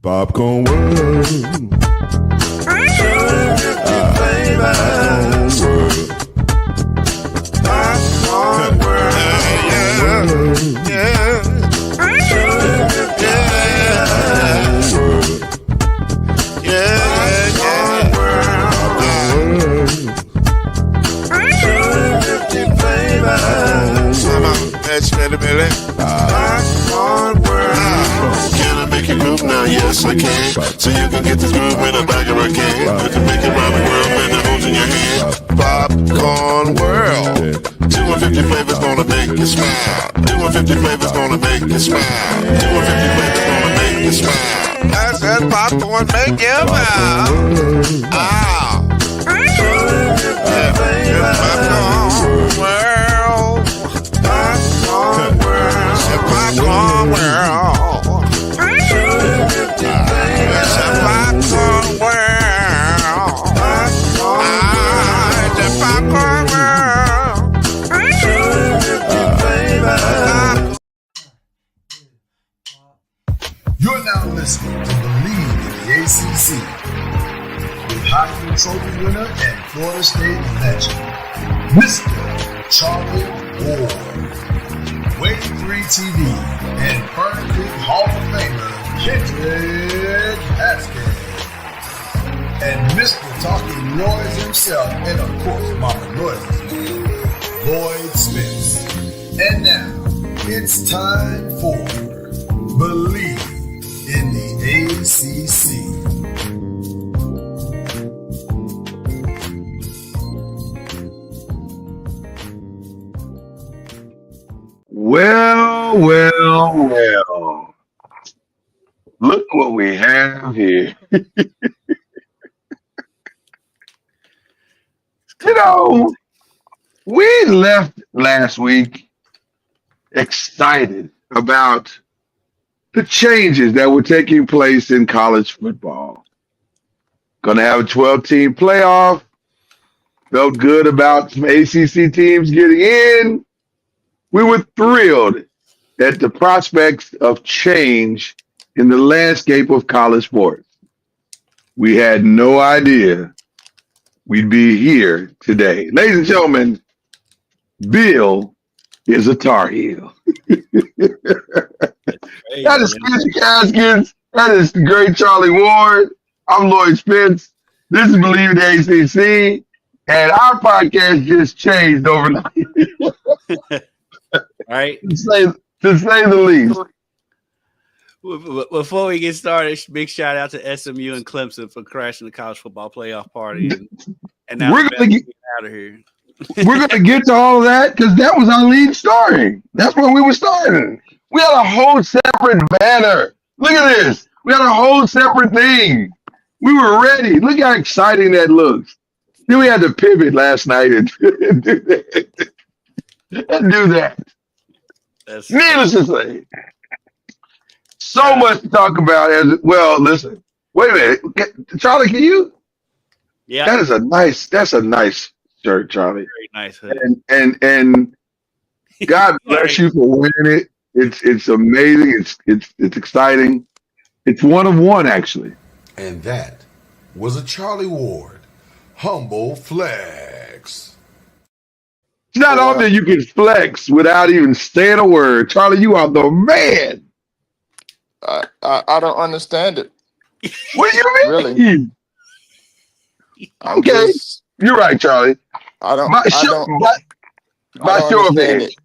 Popcorn world. Popcorn world. Yeah. Can I make you groove now? Yes, I can. So you can get this groove in the back of a can. You can make it round the world when the holes in your hand. Popcorn world. 250 flavors gonna make you smile. 250 flavors gonna make you smile. 250 flavors gonna make you smile. I said popcorn make you smile. Ah. Popcorn world. Popcorn world. Popcorn world. Popcorn world. The popcorn world. You're now listening to BLEAV in the ACC with Heisman Trophy winner and Florida State legend, Mr. Charlie Ward, Wave 3 TV, and Fern Creek Hall of Famer Kendrick Haskins, and Mr. Talking Noise himself, and of course Mama Noise's man, Lloyd Spence. And now, it's time for BLEAV in the ACC. Well. Look what we have here. We left last week excited about the changes that were taking place in college football. Going to have a 12-team playoff. Felt good about some ACC teams getting in. We were thrilled at the prospects of change in the landscape of college sports. We had no idea we'd be here today. Ladies and gentlemen, Bill is a Tar Heel. That is Kendrick Haskins. That is the great Charlie Ward. I'm Lloyd Spence. This is BLEAV in the ACC. And our podcast just changed overnight. Right. To say the least. Before we get started, big shout out to SMU and Clemson for crashing the college football playoff party. And now we're gonna get out of here. We're gonna get to all of that because that was our lead story. That's where we were starting. We had a whole separate banner. Look at this. We had a whole separate thing. We were ready. Look how exciting that looks. Then we had to pivot last night and do that. That's Needless to say, so much to talk about. As well, listen. Wait a minute, Charlie. Can you? Yeah, That's a nice shirt, Charlie. very nice hood. And God bless you for winning it. It's amazing. It's exciting. It's one of one, actually. And that was a Charlie Ward humble flex. It's not often you can flex without even saying a word. Charlie, you are the man. I don't understand it. What do you mean? Really? Okay. You're right, Charlie. I don't. By I show don't of understand hands. it.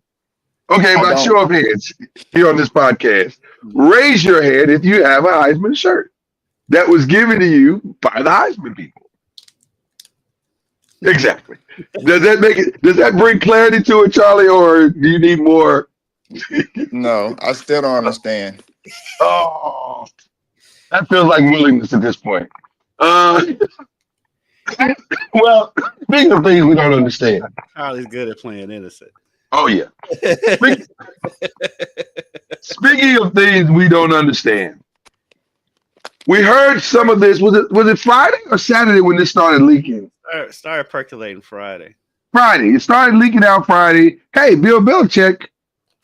Okay, by don't. show of hands here on this podcast. Raise your hand if you have a Heisman shirt that was given to you by the Heisman people. Exactly. Does that bring clarity to it, Charlie, or do you need more? No, I still don't understand. Oh, that feels like willingness at this point. Well, speaking of things we don't understand. Charlie's good at playing innocent. Oh, yeah. Speaking of things we don't understand. We heard some of this. Was it Friday or Saturday when this started leaking? Started percolating Friday. Friday. It started leaking out Friday. Hey, Bill Belichick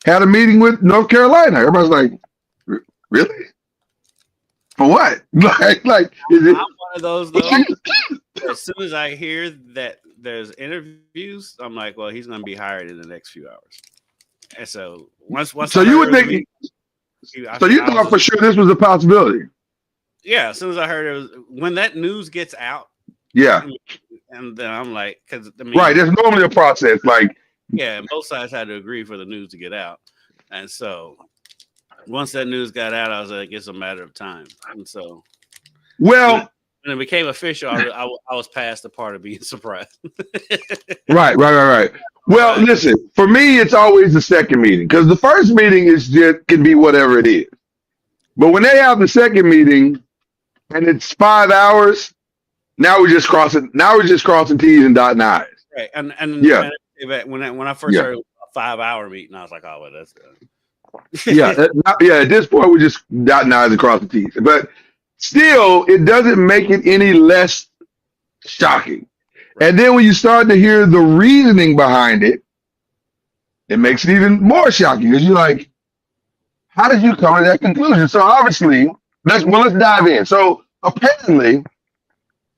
had a meeting with North Carolina. Everybody's like, really? For what? Like is I'm it? one of those though. As soon as I hear that there's interviews, I'm like, well, he's going to be hired in the next few hours. And so once So I you heard would it was think? me, So you I was thought for just, sure this was a possibility? yeah. As soon as I heard it was when that news gets out, Yeah. and then I'm like, because I mean, Right. There's normally a process. Like, yeah, both sides had to agree for the news to get out, and so once that news got out, I was like, it's a matter of time. And so well, when it became official, I was past the part of being surprised. right. Well, Right. listen. For me, it's always the second meeting because the first meeting is just can be whatever it is. But when they have the second meeting and it's 5 hours, now we're just crossing. Now we're just crossing T's and dotting I's. Right, and Yeah. when I first Yeah. heard it was a 5 hour meeting, I was like, oh, well, that's good. Yeah. At this point, we're just dotting I's and crossing T's. But still, it doesn't make it any less shocking. And then when you start to hear the reasoning behind it, it makes it even more shocking because you're like, how did you come to that conclusion? So obviously, let's dive in. So apparently,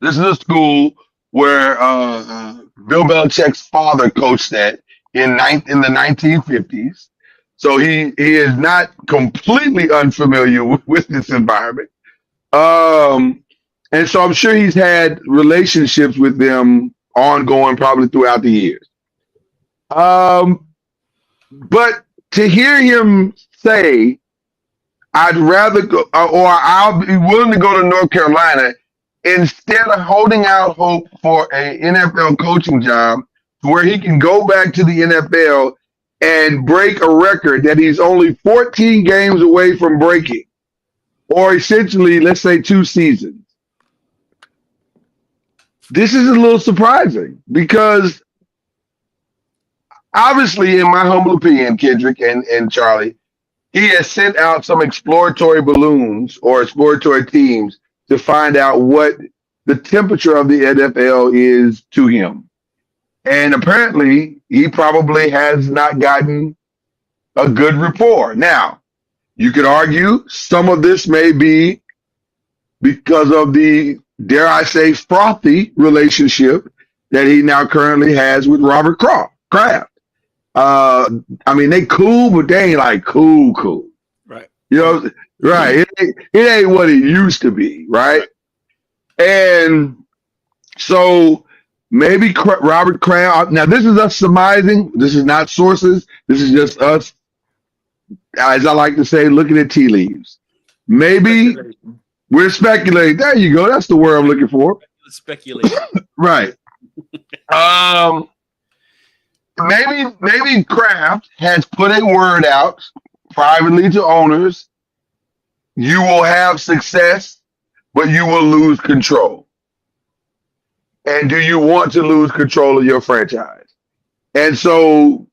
this is a school where Bill Belichick's father coached at in the 1950s. So he is not completely unfamiliar with this environment. And so I'm sure he's had relationships with them ongoing probably throughout the years. But to hear him say, I'd rather go, or I'll be willing to go to North Carolina instead of holding out hope for an NFL coaching job where he can go back to the NFL and break a record that he's only 14 games away from breaking, or essentially, let's say 2 seasons. This is a little surprising because obviously, in my humble opinion, Kendrick and Charlie, he has sent out some exploratory balloons or exploratory teams to find out what the temperature of the NFL is to him. And apparently, he probably has not gotten a good rapport. Now, you could argue some of this may be because of the, dare I say, frothy relationship that he now currently has with Robert Kraft. I mean, they cool, but they ain't like cool. Right. You know, right? It ain't what it used to be, right? And so maybe Robert Kraft. Now, this is us surmising. This is not sources. This is just us, as I like to say, looking at tea leaves. Maybe we're speculating. There you go. That's the word I'm looking for. Speculate. Right. Maybe Kraft has put a word out privately to owners. You will have success, but you will lose control. And do you want to lose control of your franchise? And so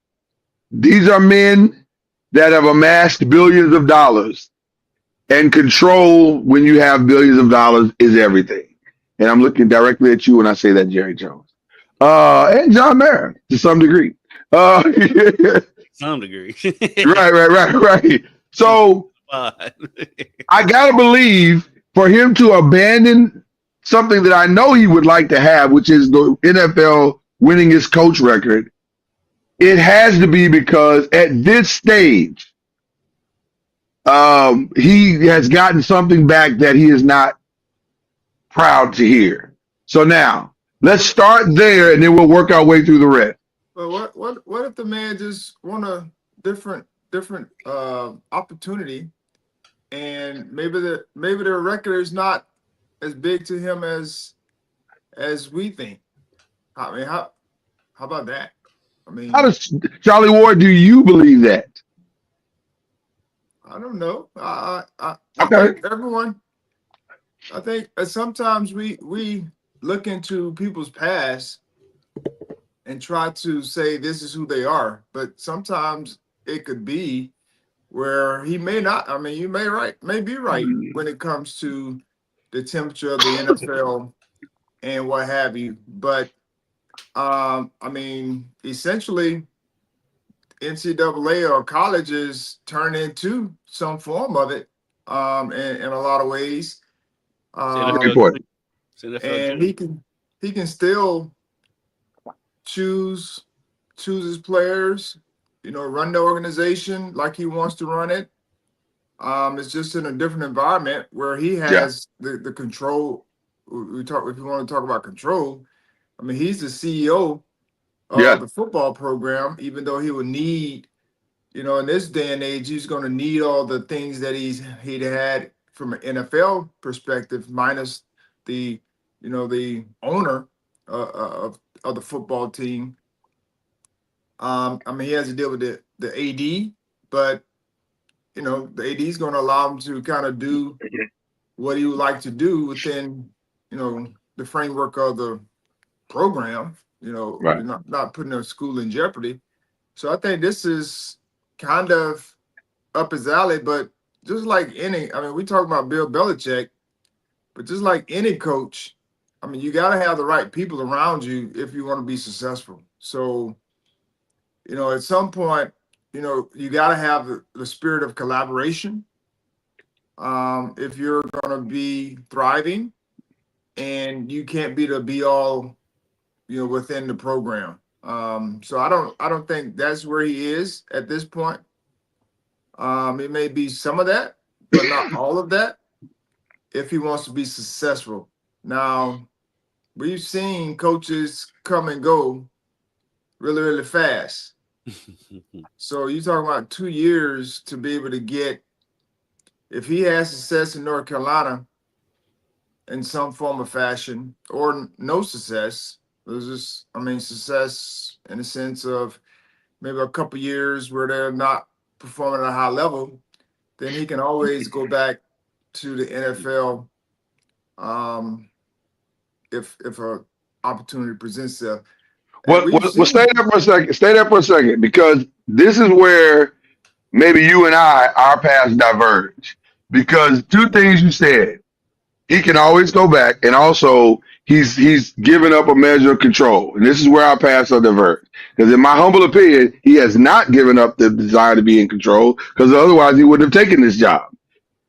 these are men that have amassed billions of dollars, and control when you have billions of dollars is everything. And I'm looking directly at you when I say that, Jerry Jones. And John Mayer to some degree. Some degree. Right. So I gotta believe for him to abandon something that I know he would like to have, which is the NFL winning his coach record. It has to be because at this stage, he has gotten something back that he is not proud to hear. So now let's start there, and then we'll work our way through the rest. But what if the man just want a different opportunity, and maybe the record is not as big to him as we think? I mean, how about that? I mean, How does Charlie Ward? Do you believe that? I don't know. I Okay. think everyone. I think sometimes we look into people's past and try to say this is who they are, but sometimes it could be where he may not. I mean, you may be right when it comes to the temperature of the NFL and what have you. But I mean, essentially, NCAA or colleges turn into some form of it in a lot of ways. Very important. And he can still choose his players, run the organization like he wants to run it. It's just in a different environment where he has the control. If you want to talk about control, I mean, he's the CEO of the football program, even though he would need, in this day and age, he's going to need all the things that he'd had from an NFL perspective, minus the, the owner of the football team. I mean, he has to deal with the AD, but the AD is going to allow him to kind of do what he would like to do within, the framework of the program. Not putting their school in jeopardy. So I think this is kind of up his alley. But just like we talk about Bill Belichick, but just like any coach, I mean, you got to have the right people around you if you want to be successful. So, at some point, you got to have the spirit of collaboration if you're going to be thriving, and you can't be the be all, within the program. So I don't think that's where he is at this point. It may be some of that, but not all of that, if he wants to be successful. Now, we've seen coaches come and go really, really fast. So you talking about 2 years to be able to get, if he has success in North Carolina in some form of fashion, or no success, there's just, success in the sense of maybe a couple years where they're not performing at a high level, then he can always go back to the NFL if a opportunity presents itself. Well, stay there for a second. Stay there for a second, because this is where maybe you and our paths diverge. Because two things you said, he can always go back, and also he's given up a measure of control, and this is where our paths are diverged. Because in my humble opinion, he has not given up the desire to be in control, because otherwise he wouldn't have taken this job.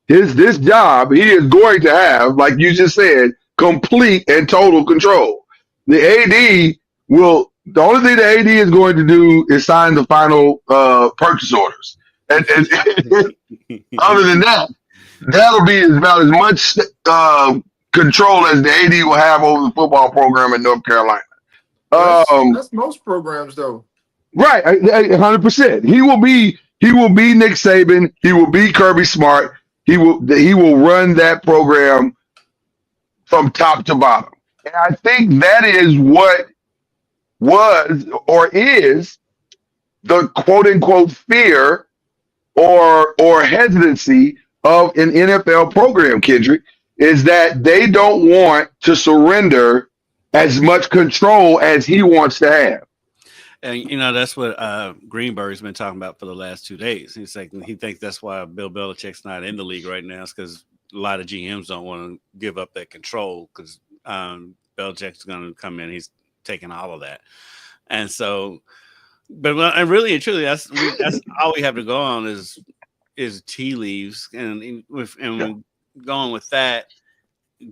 This job, he is going to have, like you just said, complete and total control. The AD the only thing the AD is going to do is sign the final purchase orders. And other than that, that'll be about as much control as the AD will have over the football program in North Carolina. That's most programs, though. Right, 100%. He will be Nick Saban. He will be Kirby Smart. He will run that program from top to bottom. And I think that is what was or is the quote unquote fear or hesitancy of an NFL program, Kendrick, is that they don't want to surrender as much control as he wants to have. And that's what Greenberg's been talking about for the last 2 days. He's like, he thinks that's why Bill Belichick's not in the league right now, is because a lot of GMs don't want to give up that control, because Belichick's going to come in. He's taking all of that, and so, and really and truly, that's all we have to go on is tea leaves, and going with that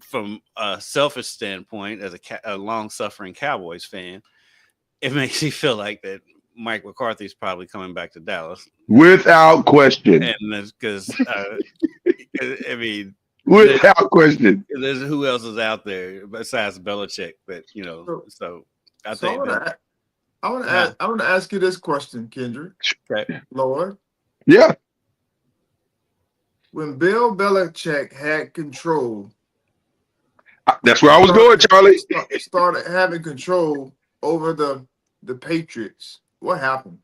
from a selfish standpoint, as a long-suffering Cowboys fan, it makes me feel like that Mike McCarthy's probably coming back to Dallas without question. And because without question, there's who else is out there besides Belichick that So I think I want to ask you this question, Kendrick. Okay. Lord. Yeah. When Bill Belichick had control, that's where I was going, Charlie. Started having control over the Patriots. What happened?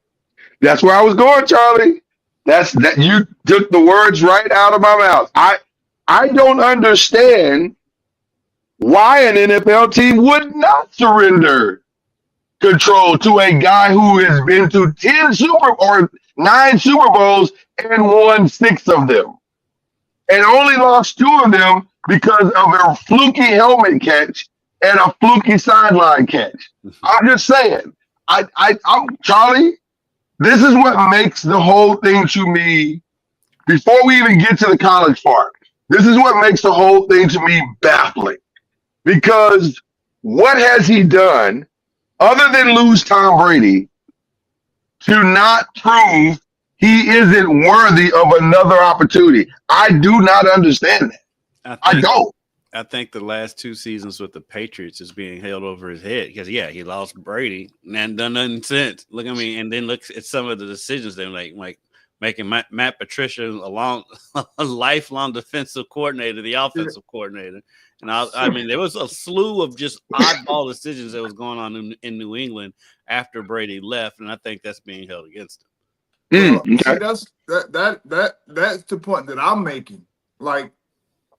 That's where I was going, Charlie. That you took the words right out of my mouth. I don't understand why an NFL team would not surrender control to a guy who has been to 9 Super Bowls and won 6 of them, and only lost 2 of them because of a fluky helmet catch and a fluky sideline catch. I'm just saying, I'm Charlie. This is what makes the whole thing to me before we even get to the college part, this is what makes the whole thing to me baffling. Because what has he done other than lose Tom Brady to not prove he isn't worthy of another opportunity? I do not understand that. I don't. I think the last 2 seasons with the Patriots is being held over his head because, yeah, he lost Brady and done nothing since. Look at me, and then look at some of the decisions they like making Matt Patricia a lifelong defensive coordinator, the offensive coordinator. And I mean, there was a slew of just oddball decisions that was going on in New England after Brady left, and I think that's being held against him. Okay. See, that's the point that I'm making. Like,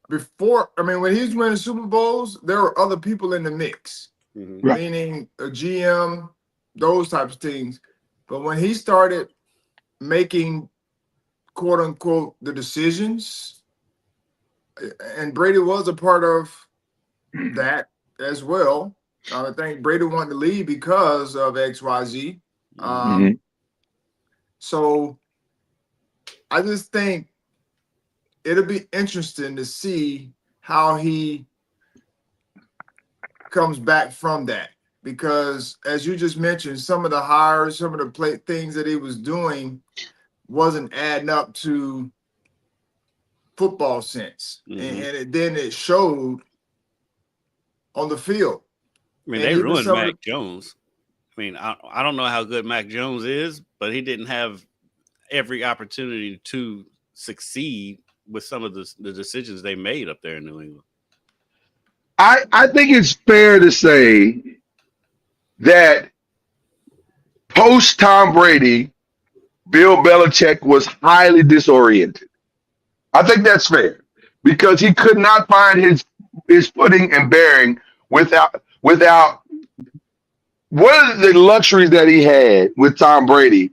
before, I mean, when he's winning Super Bowls, there were other people in the mix, meaning a GM, those types of things. But when he started making, quote unquote, the decisions, and Brady was a part of that as well. I think Brady wanted to leave because of XYZ. So I just think it'll be interesting to see how he comes back from that, because as you just mentioned, some of the hires, some of the things that he was doing wasn't adding up to football sense, and then it showed on the field. I mean, they ruined Mac Jones. I mean, I don't know how good Mac Jones is, but he didn't have every opportunity to succeed with some of the decisions they made up there in New England. I think it's fair to say that post Tom Brady, Bill Belichick was highly disoriented. I think that's fair because he could not find his footing and bearing without one of the luxuries that he had with Tom Brady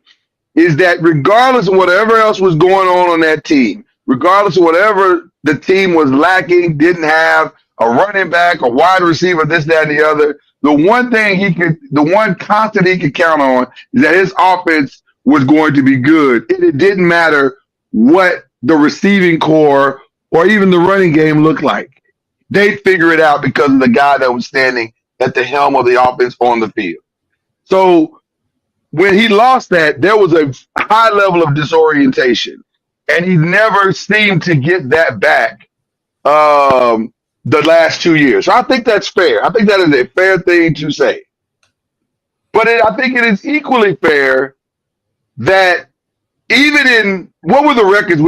is that regardless of whatever else was going on that team, regardless of whatever the team was lacking, didn't have a running back, a wide receiver, this, that, and the other, the one constant he could count on is that his offense was going to be good. And it didn't matter what the receiving core or even the running game looked like. They'd figure it out because of the guy that was standing at the helm of the offense on the field. So when he lost that, there was a high level of disorientation, and he never seemed to get that back the last 2 years. So I think that's fair. I think that is a fair thing to say. But I think it is equally fair that even in what were the records?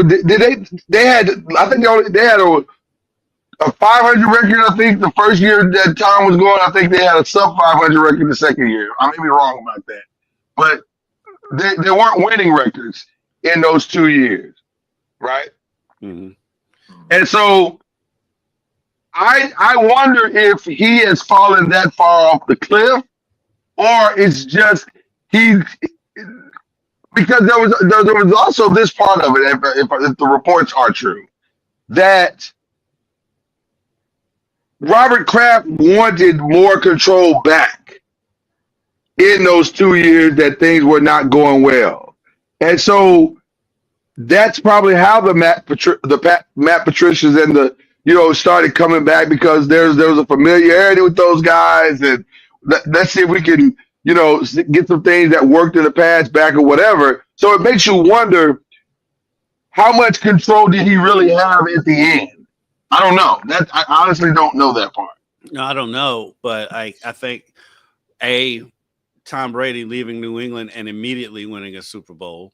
They had a 500 record. I think the first year that Tom was going, I think they had a sub 500 record the second year. I may be wrong about that, but they weren't winning records in those 2 years, right? And so I wonder if he has fallen that far off the cliff, or it's just because there was also this part of it, if the reports are true, that Robert Kraft wanted more control back in those 2 years that things were not going well. And so that's probably how the Matt Patricias and started coming back, because there was a familiarity with those guys, and let's see if we can, get some things that worked in the past back or whatever. So it makes you wonder, how much control did he really have at the end? I don't know. I honestly don't know that part. No, I don't know, but I think Tom Brady leaving New England and immediately winning a Super Bowl,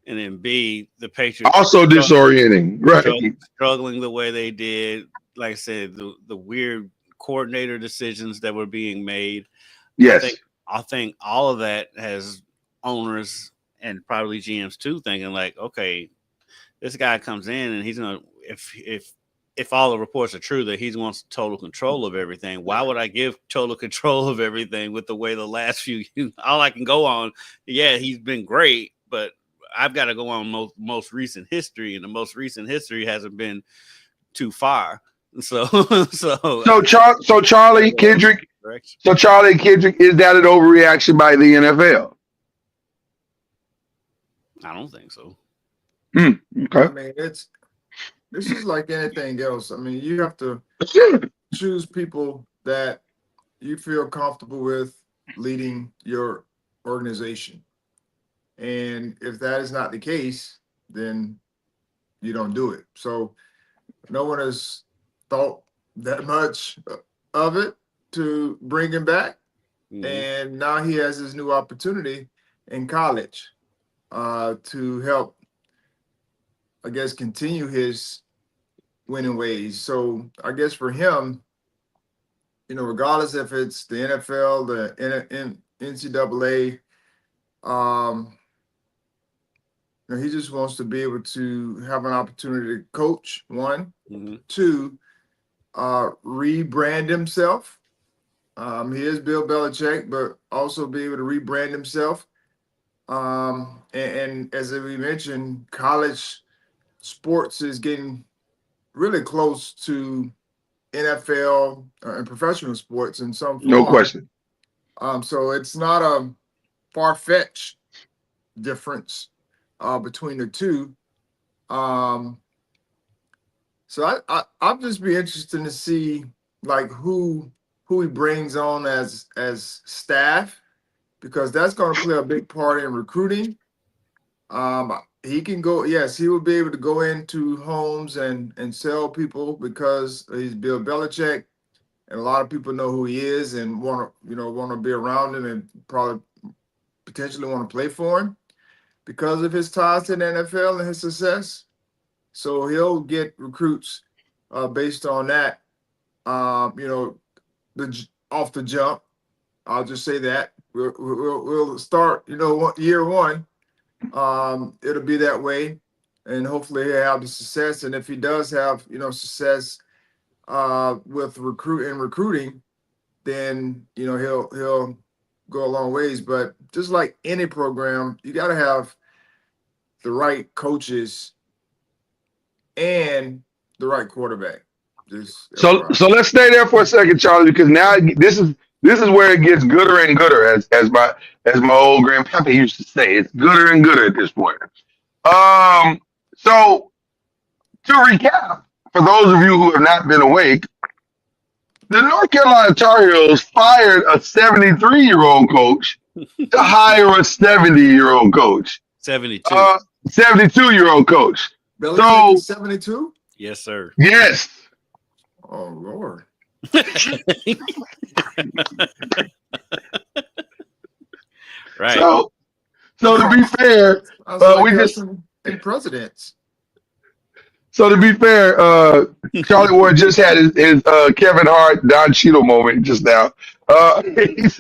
and then B, the Patriots also disorienting, right? Struggling the way they did. Like I said, the weird coordinator decisions that were being made. Yes. I think all of that has owners and probably GMs too thinking like, okay, this guy comes in and he's gonna, if all the reports are true that he wants total control of everything, why would I give total control of everything with the way the last few, all I can go on, yeah, he's been great, but I've got to go on most recent history, and the most recent history hasn't been too far. So Charlie Kendrick, is that an overreaction by the NFL? I don't think so. I Okay. mean, this is like anything else. I mean, you have to choose people that you feel comfortable with leading your organization. And if that is not the case, then you don't do it. So no one has thought that much of it to bring him back. Mhm. And now he has his new opportunity in college to help, I guess, continue his winning ways. So I guess for him, regardless if it's the NFL, the NCAA, he just wants to be able to have an opportunity to coach, one, Mhm. two, rebrand himself. He is Bill Belichick, but also be able to rebrand himself. And as we mentioned, college sports is getting really close to NFL and professional sports in some No form. question. So it's not a far-fetched difference between the two. So I'll just be interested to see like who he brings on as staff, because that's going to play a big part in recruiting. He can go, yes, he will be able to go into homes and sell people because he's Bill Belichick, and a lot of people know who he is and want to be around him and probably potentially want to play for him because of his ties to the NFL and his success. So he'll get recruits based on that. Off the jump. I'll just say that we'll start. Year one. It'll be that way, and hopefully he'll have the success. And if he does have success with recruiting, then he'll go a long ways. But just like any program, you got to have the right coaches and the right quarterback. Just So FYI. so let's stay there for a second, Charlie, because now this is where it gets gooder and gooder, as my old grandpappy used to say. It's gooder and gooder at this point. So to recap, for those of you who have not been awake, the North Carolina Tar Heels fired a 73-year-old coach to hire a 70-year-old coach, 72. uh, 72-year-old coach. Belichick So is 72. Yes, sir. yes, Oh Lord. Right. so to be fair, I was like we that just in presidents. so to be fair, Charlie Ward just had his Kevin Hart Don Cheadle moment just now. Oh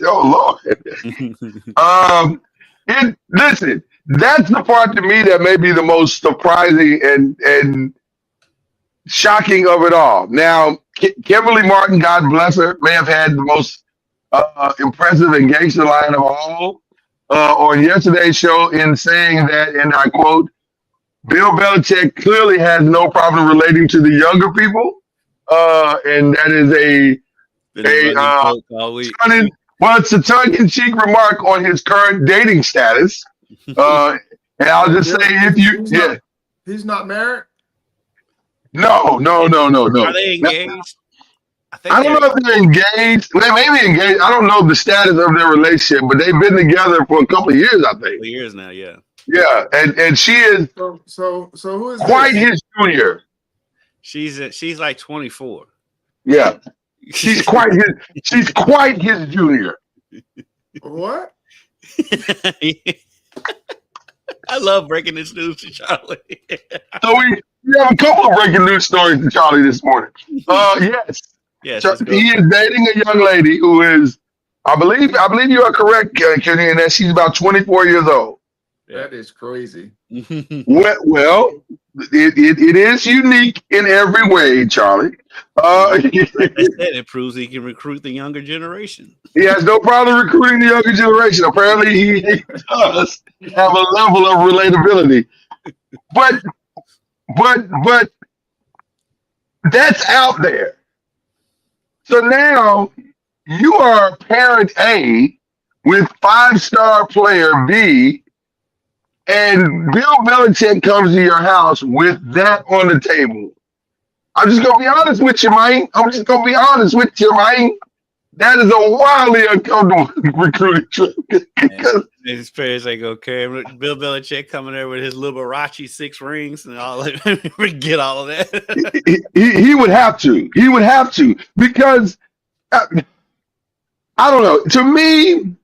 Lord. Listen, that's the part to me that may be the most surprising and shocking of it all. Now, Kimberly Martin, God bless her, may have had the most impressive and gangster line of all on yesterday's show in saying that, and I quote, Bill Belichick clearly has no problem relating to the younger people, and that is Been a running joke all week. it's a tongue-in-cheek remark on his current dating status. And I'll just say, He's not married. no. Are they engaged? I don't know if they're engaged. They may be engaged. I don't know the status of their relationship, but they've been together for a couple of years, I think. Years now, yeah. Yeah, and she is So who is quite this? his junior. She's like 24. Yeah, she's quite his junior. What? I love breaking this news to Charlie. So we have a couple of breaking news stories to Charlie this morning. Yes. Yes, So let's go. he is dating a young lady who is, I believe you are correct, Kenny, in that she's about 24 years old. That is crazy. Well, it is unique in every way, Charlie. Like I said, it proves he can recruit the younger generation. He has no problem recruiting the younger generation. Apparently, he does have a level of relatability. But that's out there. So now you are parent A with 5-star player B and Bill Belichick comes to your house with that on the table, I'm just gonna be honest with you, man. I'm just gonna be honest with you, man. That is a wildly uncomfortable recruiting trip. Because His parents ain't gonna care. Bill Belichick coming there with his Liberace 6 rings and all that. Get all of that. he would have to. He would have to because I don't know. To me,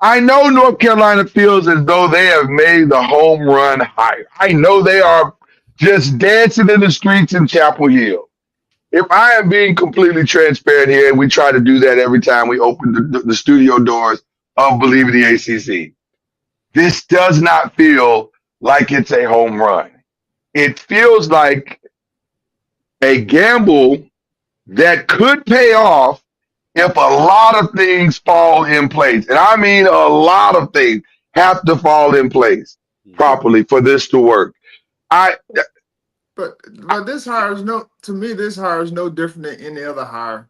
I know North Carolina feels as though they have made the home run higher. I know they are just dancing in the streets in Chapel Hill. If I am being completely transparent here, and we try to do that every time we open the studio doors of Believe in the ACC, this does not feel like it's a home run. It feels like a gamble that could pay off if a lot of things fall in place. And I mean a lot of things have to fall in place properly for this to work. But this hire is this hire is no different than any other hire.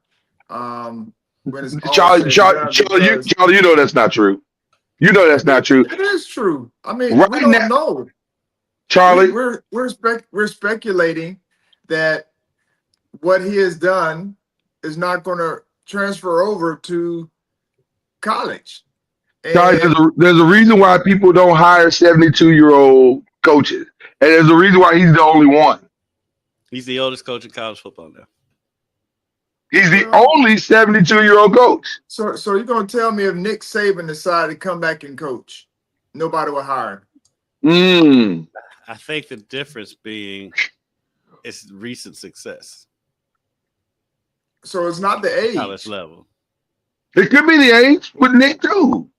When it's all Charlie, you know that's not true. You know that's not true. It is true. I mean, Right we don't now, know. Charlie. We're speculating that what he has done is not going to transfer over to college. Charlie, there's a reason why people don't hire 72-year-old coaches, and there's a reason why he's the only one. He's the oldest coach in college football now. He's the only 72-year-old coach. So you're going to tell me if Nick Saban decided to come back and coach, nobody will hire him? I think the difference being it's recent success. So it's not the age. College level. It could be the age with Nick too.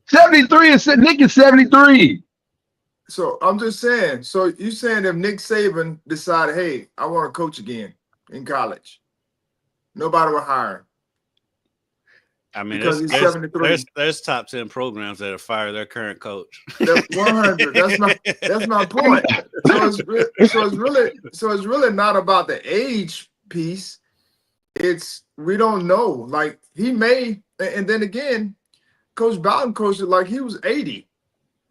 73 and Nick is 73. So I'm just saying. So you saying if Nick Saban decided, hey, I want to coach again in college, nobody will hire him. I mean, because he's 73. There's top 10 programs that have fired their current coach. That's 100. That's my point. So it's really not about the age piece. It's we don't know. Like he may, and then again, Coach Bowden coached it like he was 80.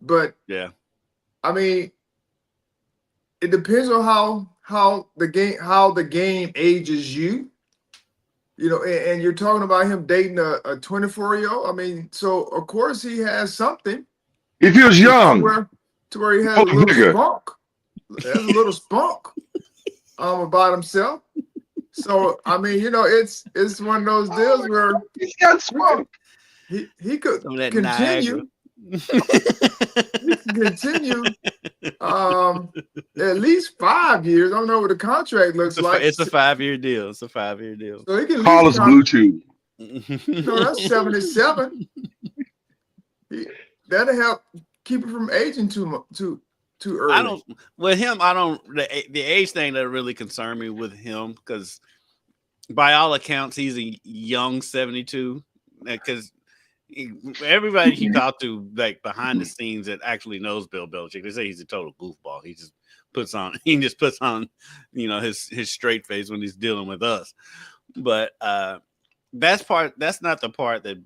But yeah, I mean, it depends on how the game ages you. You know, and you're talking about him dating a 24-year-old. I mean, so of course he has something. He feels young. To where he has a little spunk. Has a little spunk about himself. So I mean, you know, it's one of those deals where he's got spunk. He could continue. He can continue at least 5 years. I don't know what the contract looks like. It's a 5-year deal. It's a 5-year deal. So he can call us Bluetooth. No, that's 77. That'll help keep it from aging too early. The age thing that really concerned me with him, because by all accounts he's a young 72, because everybody he talked to, like behind the scenes, that actually knows Bill Belichick, they say he's a total goofball. He just puts on, you know, his straight face when he's dealing with us. But that's not the part that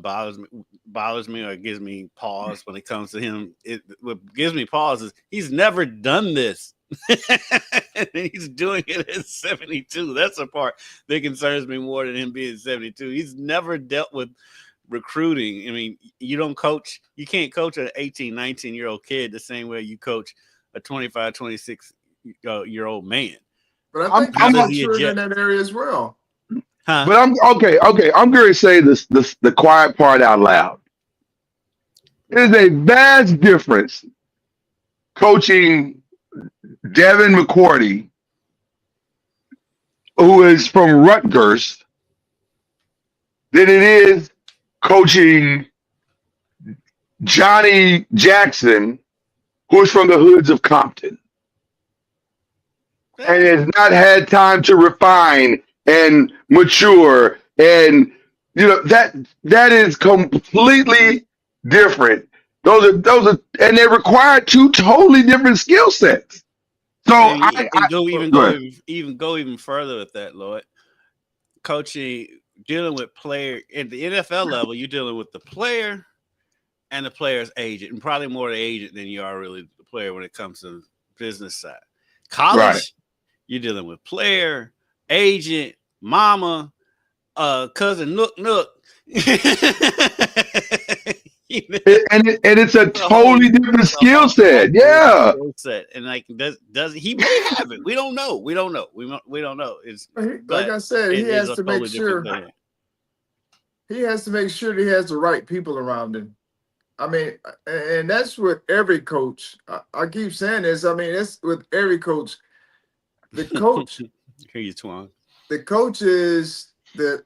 bothers me or gives me pause when it comes to him. What gives me pause is he's never done this. And he's doing it at 72. That's the part that concerns me more than him being 72. He's never dealt with recruiting. I mean, you can't coach an 18, 19-year-old kid the same way you coach a 25, 26-year-old man. But I think I'm not sure in that area as well. Huh? But I'm okay. I'm going to say the quiet part out loud. There's a vast difference coaching Devin McCourty, who is from Rutgers, than it is coaching Johnny Jackson, who's from the hoods of Compton, and has not had time to refine and mature, and you know that is completely different. Those are, and they require two totally different skill sets. So go even further with that, Lloyd. Coaching, dealing with player at the NFL level, you're dealing with the player and the player's agent, and probably more the agent than you are really the player when it comes to the business side. College, Right. you're dealing with player, agent, mama, cousin Nook. And it's a totally different skill set. Yeah. And like does he may have it? We don't know. We don't know. We don't know. It's Like I said, he has to make sure. He has to make sure that he has the right people around him. I mean, and that's with every coach. I keep saying this. I mean, that's with every coach. The coach, Here you twang. the coach is the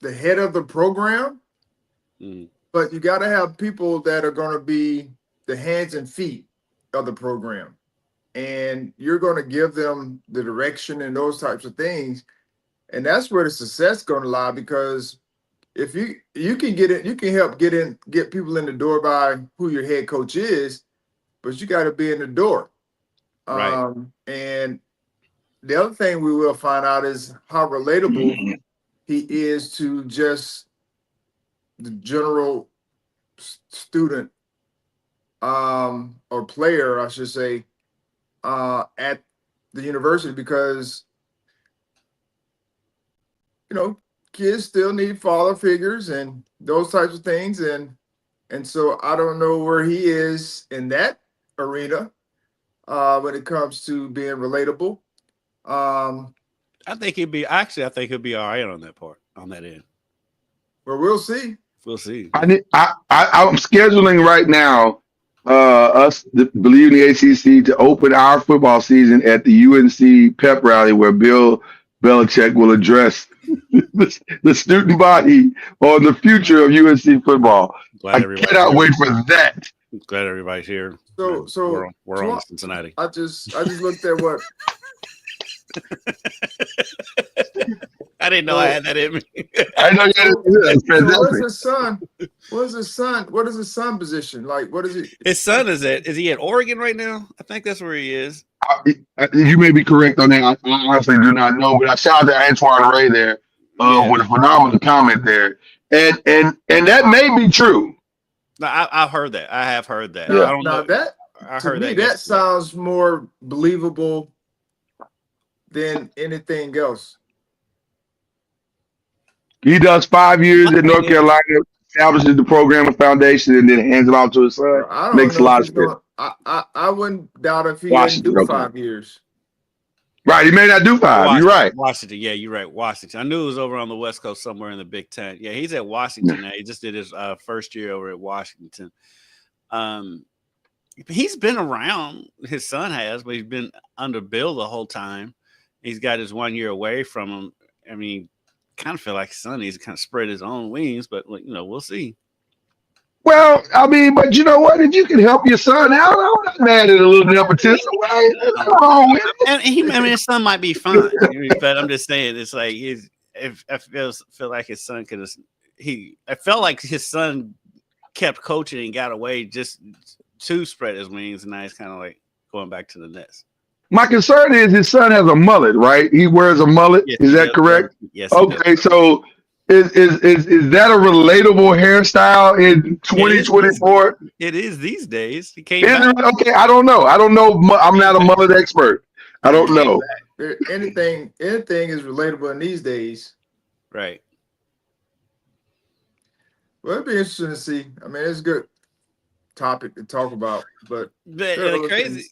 head of the program, but you got to have people that are going to be the hands and feet of the program, and you're going to give them the direction and those types of things, and that's where the success is going to lie. Because if you can get it, you can help get people in the door by who your head coach is, but you got to be in the door. Right. And the other thing we will find out is how relatable he is to just the general student, or player, I should say, at the university, because kids still need father figures and those types of things, and so I don't know where he is in that arena when it comes to being relatable. I think he'd be all right on that part, on that end. But we'll see. We'll see. I'm scheduling right now us BLEAV in the ACC to open our football season at the UNC pep rally where Bill Belichick will address the student body on the future of UNC football. I cannot wait for that. Glad everybody's here. So we're on Cincinnati. I just looked at what I didn't know I had that in me. I know that's fantastic. What is his son position? Like, what is he? His son is he at Oregon right now? I think that's where he is. You may be correct on that. I honestly do not know, but I shout out to Antoine Ray there with a phenomenal comment there, and that may be true. No, I've heard that. I have heard that. Yeah. I don't know. That I to heard me, that. that sounds more believable than anything else. He does 5 years at North Carolina, establishes the program and foundation, and then hands it off to his son. Makes a lot of sense. I wouldn't doubt if he didn't do 5 years. Right, he may not do 5. You're right. Washington, yeah, you're right. Washington. I knew it was over on the West Coast somewhere in the Big Ten. Yeah, he's at Washington now. He just did his first year over at Washington. He's been around. His son has, but he's been under Bill the whole time. He's got his 1 year away from him. I mean, kind of feel like his son needs to kind of spread his own wings, but we'll see. Well, I mean, but you know what? If you can help your son out, I'm not mad at a little nepotism. And his son might be fine, but I'm just saying, it's like I feel like his son could have. I felt like his son kept coaching and got away just to spread his wings, and now he's kind of like going back to the nest. My concern is his son has a mullet, right? He wears a mullet. Yes, is that correct? Yes. Okay, so is that a relatable hairstyle in 2024? It is these days. He came back. Okay, I don't know. I'm not a mullet expert. I don't know. Anything is relatable in these days. Right. Well, it'd be interesting to see. I mean, it's a good topic to talk about, but the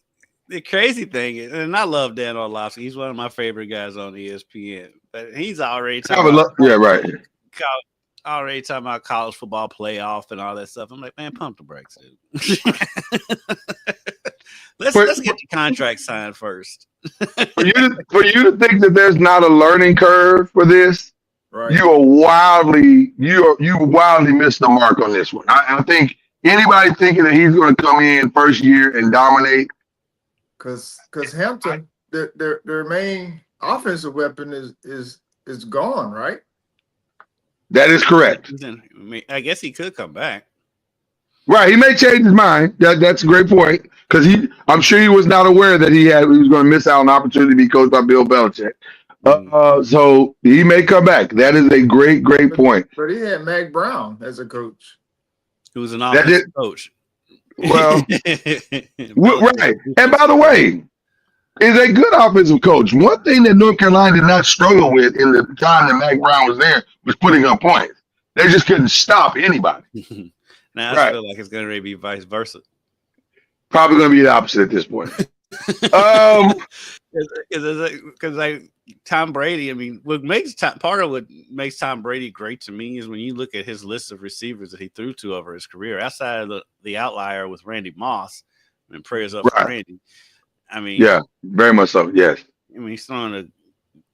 crazy thing is, and I love Dan Orlovsky. He's one of my favorite guys on ESPN. But he's already talking about college football playoff and all that stuff. I'm like, man, pump the brakes, dude. Let's get the contract signed first. for you to think that there's not a learning curve for this, right? You wildly missed the mark on this one. I think anybody thinking that he's going to come in first year and dominate. Because Hampton, their main offensive weapon is gone, right? That is correct. I guess he could come back. Right, he may change his mind. That's a great point, because I'm sure he was not aware that he was going to miss out on an opportunity to be coached by Bill Belichick. So he may come back. That is a great point. But he had Mac Brown as a coach. Who's an That offensive did coach. well, right. And by the way, is a good offensive coach. One thing that North Carolina did not struggle with in the time that Mac Brown was there was putting up points. They just couldn't stop anybody. Now I Right. feel like it's going to be vice versa. Probably going to be the opposite at this point. Because like Tom Brady, I mean, part of what makes Tom Brady great to me is when you look at his list of receivers that he threw to over his career, outside of the outlier with Randy Moss, and prayers up for Right. Randy. I mean, Yeah, very much so. Yes. I mean, he's throwing a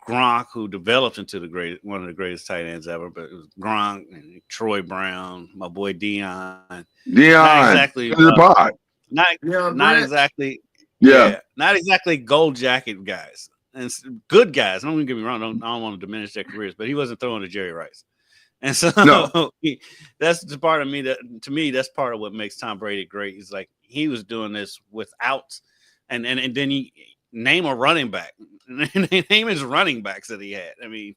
Gronk who developed into one of the greatest tight ends ever, but it was Gronk and Troy Brown, my boy Dion. Not exactly. To the pod. Not exactly. Yeah. Not exactly gold jacket guys and good guys. Don't even get me wrong. I don't want to diminish their careers, but he wasn't throwing to Jerry Rice, and so No. that's the part of me that, to me, that's part of what makes Tom Brady great. He's like he was doing this without, and then he name a running back. Name his running backs that he had. I mean,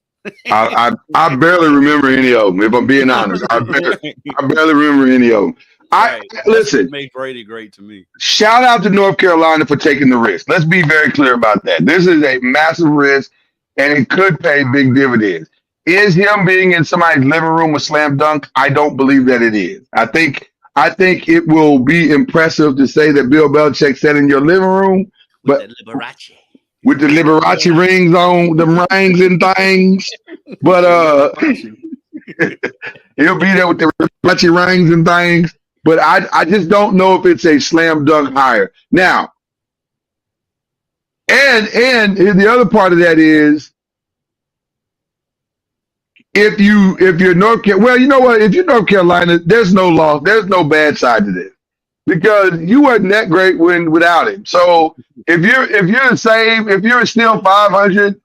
I barely remember any of them. If I'm being honest, I barely remember any of them. Listen. What made Brady great to me. Shout out to North Carolina for taking the risk. Let's be very clear about that. This is a massive risk, and it could pay big dividends. Is him being in somebody's living room a slam dunk? I don't believe that it is. I think it will be impressive to say that Bill Belichick sat in your living room, but with the Liberace rings on, the rings and things. But he'll be there with the Liberace rings and things. But I just don't know if it's a slam dunk hire. Now, and the other part of that is if you're North Carolina, well, you know what? If you're North Carolina, there's no loss, there's no bad side to this. Because you wasn't that great without him. So if you're the same, if you're still 500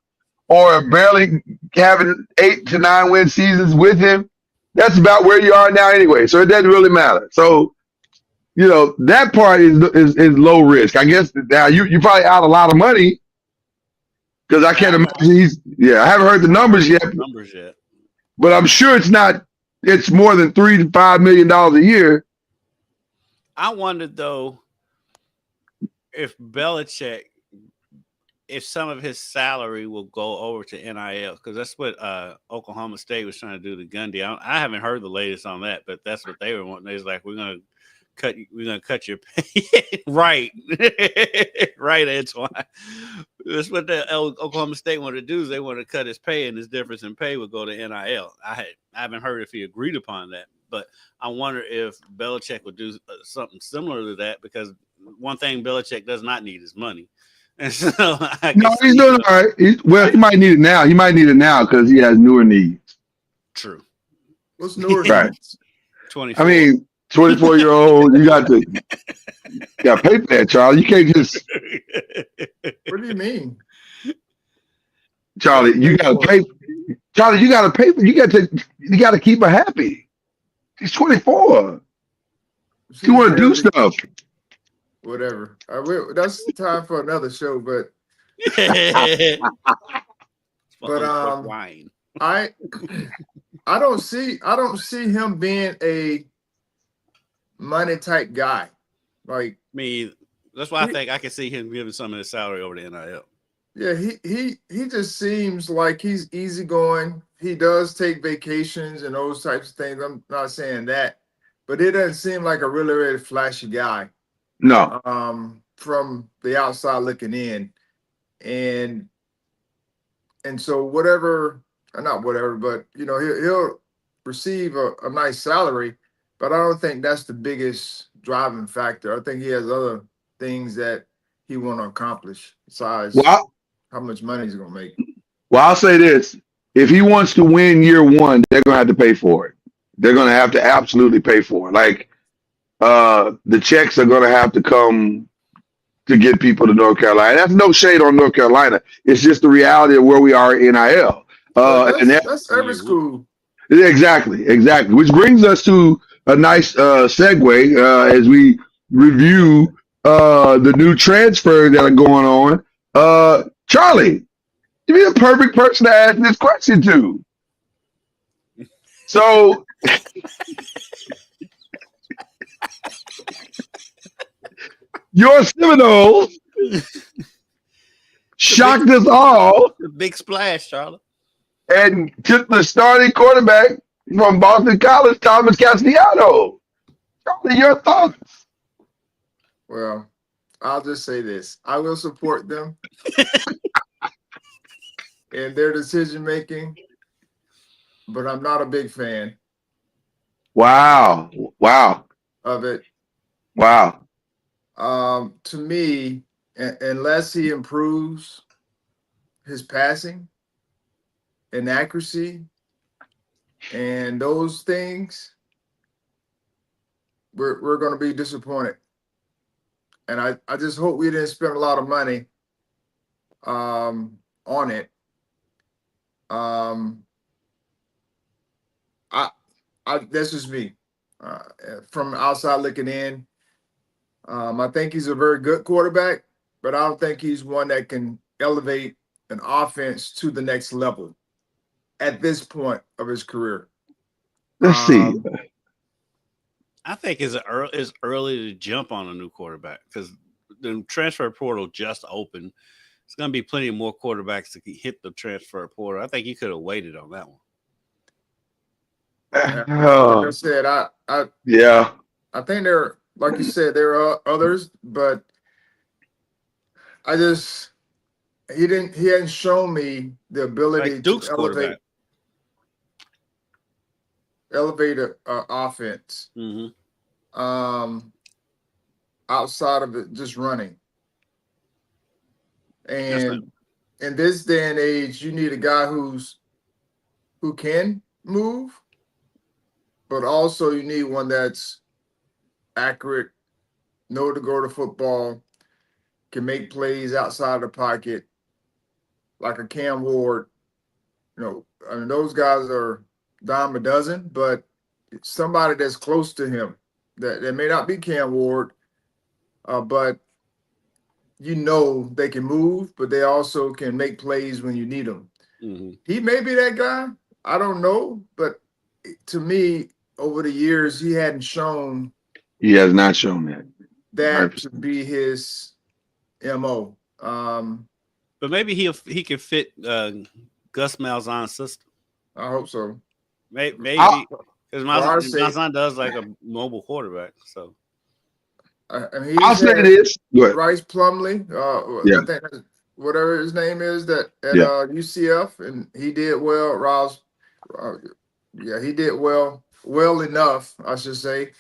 or barely having 8 to 9 win seasons with him, that's about where you are now anyway. So it doesn't really matter. So, you know, that part is low risk. I guess now you probably out a lot of money because I can't imagine I haven't heard the numbers yet. But I'm sure it's more than $3 to $5 million a year. I wondered though if Belichick, if some of his salary will go over to NIL, because that's what Oklahoma State was trying to do to Gundy. I haven't heard the latest on that, but that's what they were wanting. They was like, we're gonna cut your pay. Right, right, Antoine. That's what the Oklahoma State wanted to do. Is they wanted to cut his pay, and his difference in pay would go to NIL. I haven't heard if he agreed upon that. But I wonder if Belichick would do something similar to that, because one thing Belichick does not need is money. And so he's doing all right. He might need it now. He might need it now because he has newer needs. True. What's newer right. needs? 24. I mean, 24-year-old, you got to pay for that, Charlie. You can't just. What do you mean? Charlie, you got to pay. Charlie, you got to pay for. You got to keep her happy. He's 24. You want to do stuff. Whatever. That's time for another show, but wine. I don't see him being a money type guy. Like me, that's why I think I can see him giving some of his salary over to NIL. Yeah, he just seems like he's easygoing. He does take vacations and those types of things. I'm not saying that, but it doesn't seem like a really, really flashy guy. No. From the outside looking in, and so whatever, not whatever, but you know he'll receive a nice salary, but I don't think that's the biggest driving factor. I think he has other things that he want to accomplish besides how much money he's going to make. Well, I'll say this. If he wants to win year one, they're going to have to pay for it. They're going to have to absolutely pay for it. Like, the checks are going to have to come to get people to North Carolina. That's no shade on North Carolina. It's just the reality of where we are in NIL. That's every school. Exactly. Which brings us to a nice segue as we review the new transfers that are going on. Charlie, you'd be the perfect person to ask this question to. So, Your Seminoles shocked us all The big splash, Charlie. and took the starting quarterback from Boston College, Thomas Castellanos. Charlie, your thoughts? Well, I'll just say this: I will support them in their decision making, but I'm not a big fan Wow. Wow. of it. Wow. To me, unless he improves his passing and accuracy and those things, we're going to be disappointed. And I just hope we didn't spend a lot of money on it. This is me from outside looking in. I think he's a very good quarterback, but I don't think he's one that can elevate an offense to the next level at this point of his career. Let's see. I think it's early to jump on a new quarterback because the transfer portal just opened. It's going to be plenty more quarterbacks to hit the transfer portal. I think you could have waited on that one. Like I said, I think there, like you said, there are others, but he hadn't shown me the ability Like Duke's to elevate a offense. Outside of it just running. And in this day and age, you need a guy who can move, but also you need one that's accurate, know to go to football, can make plays outside the pocket, like a Cam Ward. You know, I mean, those guys are dime a dozen, but somebody that's close to him that may not be Cam Ward, but you know they can move, but they also can make plays when you need them. He may be that guy. I don't know, but to me, over the years, he hadn't shown. He has not shown that 100%. To be his MO. But maybe he can fit Gus Malzahn's system. I hope so. Maybe because Malzahn does like a mobile quarterback. So I'll say this: Bryce Plumlee, I think whatever his name is, that at UCF, and he did well. He did well enough, I should say.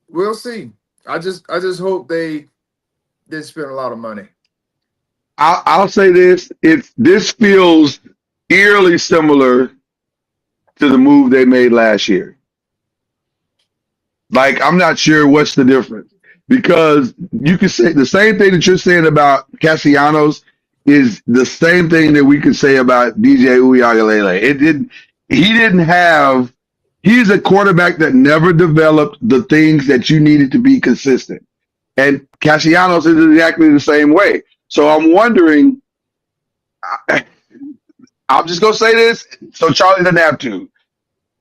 We'll see. I just hope they didn't spend a lot of money. I'll say this: this feels eerily similar to the move they made last year. Like, I'm not sure what's the difference, because you can say the same thing that you're saying about Castellanos is the same thing that we could say about DJ Uiagalelei. He's a quarterback that never developed the things that you needed to be consistent. And Castellanos is exactly the same way. So I'm wondering, I'm just going to say this so Charlie doesn't have to.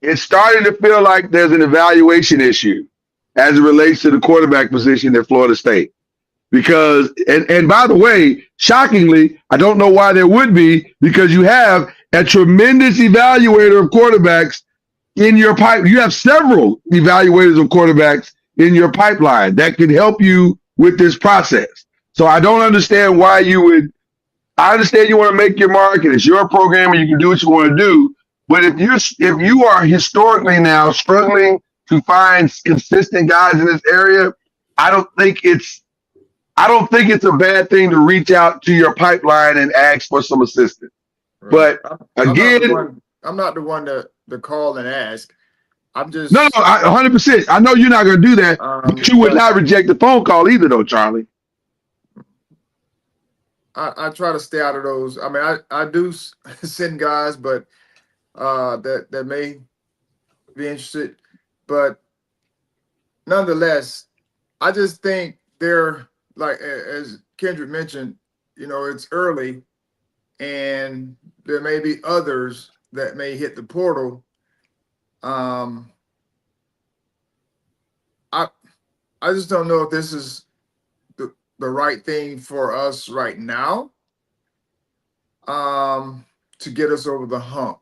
It's starting to feel like there's an evaluation issue as it relates to the quarterback position at Florida State. Because, and by the way, shockingly, I don't know why there would be, because you have a tremendous evaluator of quarterbacks in your pipe. You have several evaluators of quarterbacks in your pipeline that can help you with this process. So I don't understand why I understand you want to make your mark and it's your program and you can do what you want to do. But if you are historically now struggling to find consistent guys in this area, I don't think it's a bad thing to reach out to your pipeline and ask for some assistance. Right. But again, I'm not the one to call and ask. I'm just 100%. I know you're not going to do that, but you would not reject the phone call either, though, Charlie. I try to stay out of those. I mean, I do send guys, but that may be interested. But nonetheless, I just think they're, like, as Kendrick mentioned, it's early, and there may be others that may I just don't know if this is the right thing for us right now. To get us over the hump.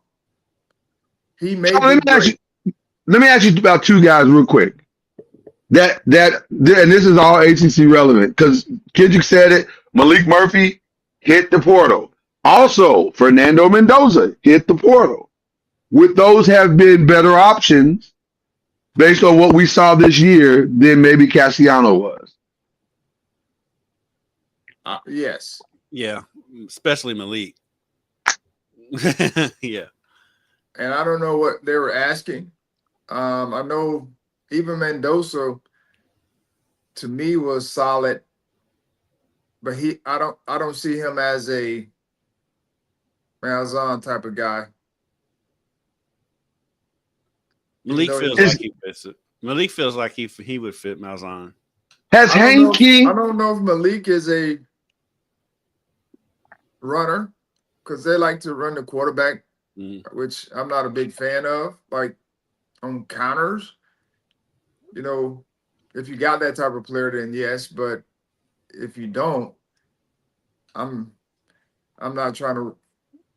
He may So be great. let me ask you about two guys real quick. And this is all ACC relevant because Kendrick said it. Malik Murphy hit the portal. Also, Fernando Mendoza hit the portal. Would those have been better options based on what we saw this year than maybe Cassiano was? Yes. Yeah, especially Malik. Yeah. And I don't know what they were asking. I know even Mendoza to me was solid, but I don't see him as a Malzahn type of guy. Malik feels like he fits it. Malik feels like he would fit Malzahn. Has Haynes King? I don't know if Malik is a runner because they like to run the quarterback, which I'm not a big fan of. Like on counters, you know, if you got that type of player, then yes. But if you don't, I'm not trying to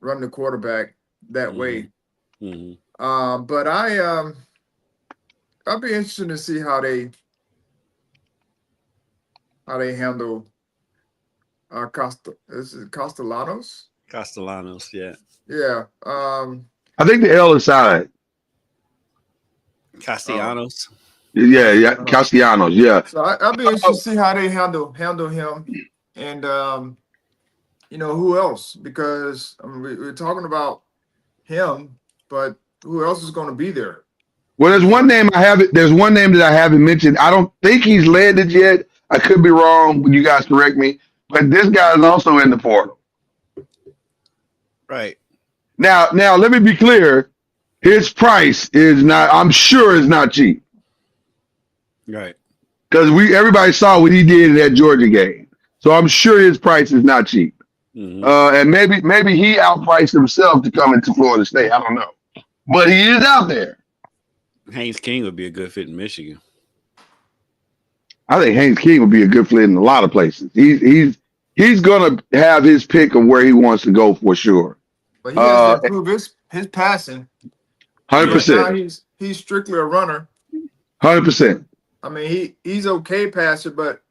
run the quarterback that way. But I'll be interested to see how they handle Castellanos? Castellanos, yeah. Yeah. I think the L is silent. Castellanos. Yeah, Castellanos, yeah. So I'll be interested to see how they handle him, and you know, who else? Because I mean, we're talking about him, but who else is going to be there? Well, there's one name There's one name that I haven't mentioned. I don't think he's landed yet. I could be wrong, but you guys correct me. But this guy is also in the portal. Right. Now, let me be clear. His price is not. I'm sure it's not cheap. Right. Because everybody saw what he did in that Georgia game, so I'm sure his price is not cheap. And maybe he outpriced himself to come into Florida State. I don't know, but he is out there. Haynes King would be a good fit in Michigan. I think Haynes King would be a good fit in a lot of places. He's gonna have his pick of where he wants to go for sure. But he has to improve his passing. 100%. He's strictly a runner. 100%. I mean, he's okay passer, but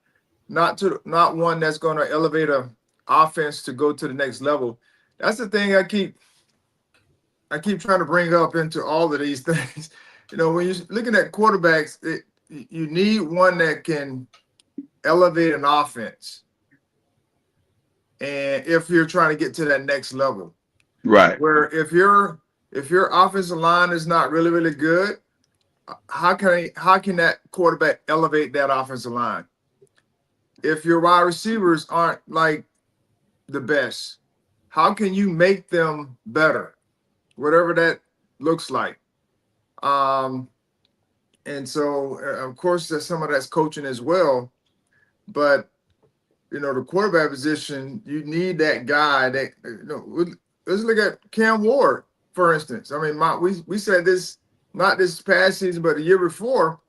not one that's going to elevate a offense to go to the next level. That's the thing I keep trying to bring up into all of these things. You know, when you're looking at quarterbacks, you need one that can elevate an offense. And if you're trying to get to that next level, right? Where if your offensive line is not really, really good, how can that quarterback elevate that offensive line? If your wide receivers aren't like the best, how can you make them better? Whatever that looks like. And so, of course, there's some of that's coaching as well. But, you know, the quarterback position, you need that guy that, you know, let's look at Cam Ward, for instance. I mean, we said this, not this past season, but the year before,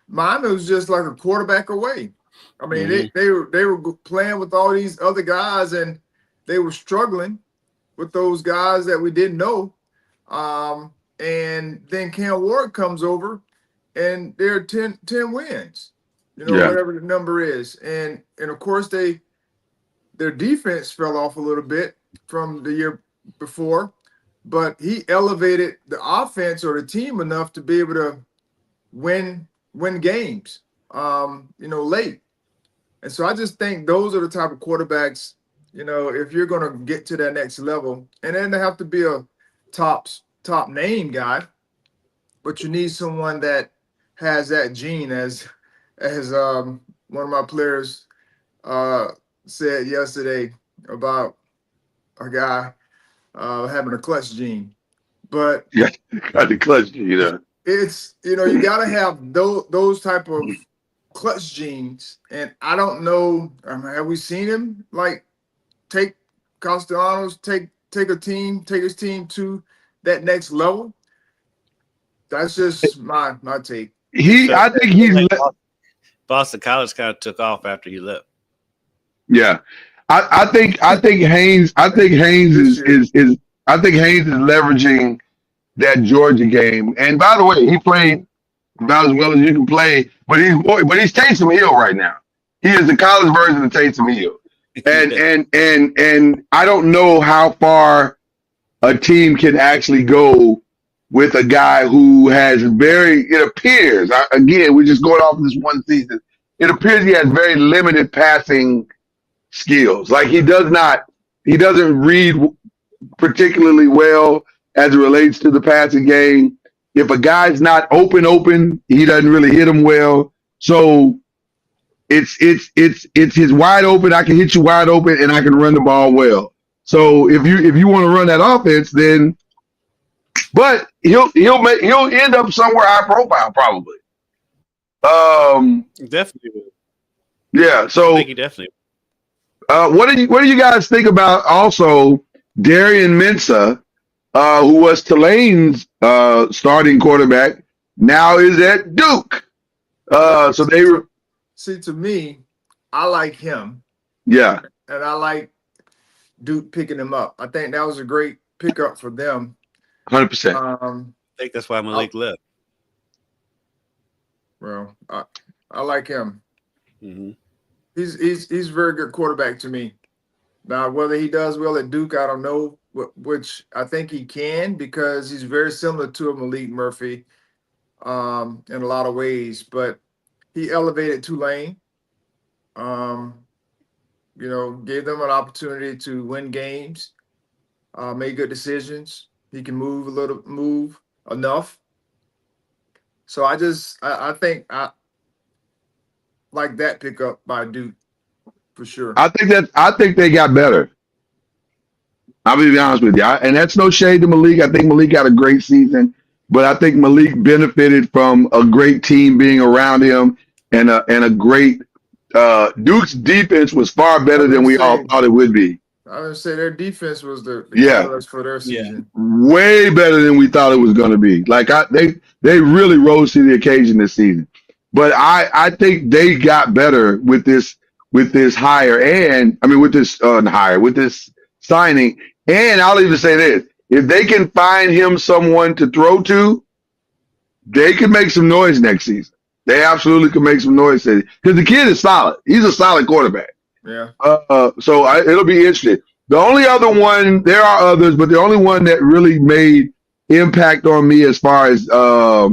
Miami was just like a quarterback away. I mean, they were playing with all these other guys, and they were struggling with those guys that we didn't know. And then Cam Ward comes over, and they're 10 wins, you know, whatever the number is. And of course, their defense fell off a little bit from the year before, but he elevated the offense or the team enough to be able to win games, you know, late. And so I just think those are the type of quarterbacks, you know, if you're going to get to that next level, and then they have to be a top name guy, but you need someone that has that gene, as one of my players said yesterday about a guy having a clutch gene. But yeah, got the clutch gene, you know. It's, you know, you got to have those type of clutch genes, and I don't know. Have we seen him like take Castellanos, take his team to that next level? That's just my take. I think Boston College kind of took off after he left. Yeah, I think Haynes is leveraging that Georgia game. And by the way, he played about as well as you can play, but he's Taysom Hill right now. He is the college version of Taysom Hill. And I don't know how far a team can actually go with a guy who has it appears, again, we're just going off this one season. It appears he has very limited passing skills. Like he doesn't read particularly well as it relates to the passing game. If a guy's not open, he doesn't really hit him well. So it's his wide open. I can hit you wide open, and I can run the ball well. So if you want to run that offense, then, but he'll end up somewhere high profile probably. Definitely. Yeah. So I think he definitely. what do you guys think about also Darian Mensah, who was Tulane's starting quarterback, now is at Duke. So they were. See, to me, I like him. Yeah. And I like Duke picking him up. I think that was a great pickup for them. 100%. I think that's why Malik left. Well, I like him. Mm-hmm. He's a very good quarterback to me. Now, whether he does well at Duke, I don't know, which I think he can because he's very similar to a Malik Murphy in a lot of ways. But he elevated Tulane, gave them an opportunity to win games, made good decisions. He can move enough. So I think I like that pickup by Duke for sure. I think they got better. I'll be honest with you. And that's no shade to Malik. I think Malik had a great season, but I think Malik benefited from a great team being around him and a great Duke's defense was far better than we all thought it would be. I would say their defense was the catalyst for their season. Way better than we thought it was going to be. Like they really rose to the occasion this season. But I think they got better with this hire and with this signing. And I'll even say this: if they can find him someone to throw to, they can make some noise next season. They absolutely can make some noise because the kid is solid. He's a solid quarterback. Yeah. So it'll be interesting. The only other one, there are others, but the only one that really made impact on me as far as I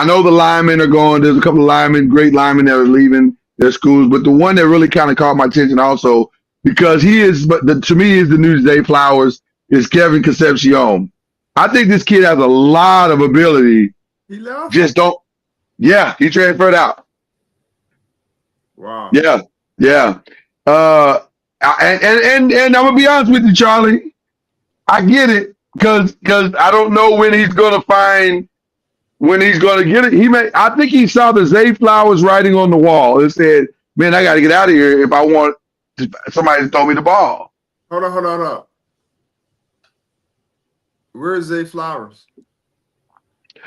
know the linemen are going. There's a couple of great linemen that are leaving their schools, but the one that really kind of caught my attention also because to me is the new Zay Flowers is Kevin Concepcion. I think this kid has a lot of ability. He left. Just don't. Yeah, he transferred out. Wow. Yeah. And I'm gonna be honest with you, Charlie. I get it because I don't know when he's gonna get it. I think he saw the Zay Flowers writing on the wall. It said, "Man, I got to get out of here if I want somebody to throw me the ball." Hold on. Where's Zay Flowers?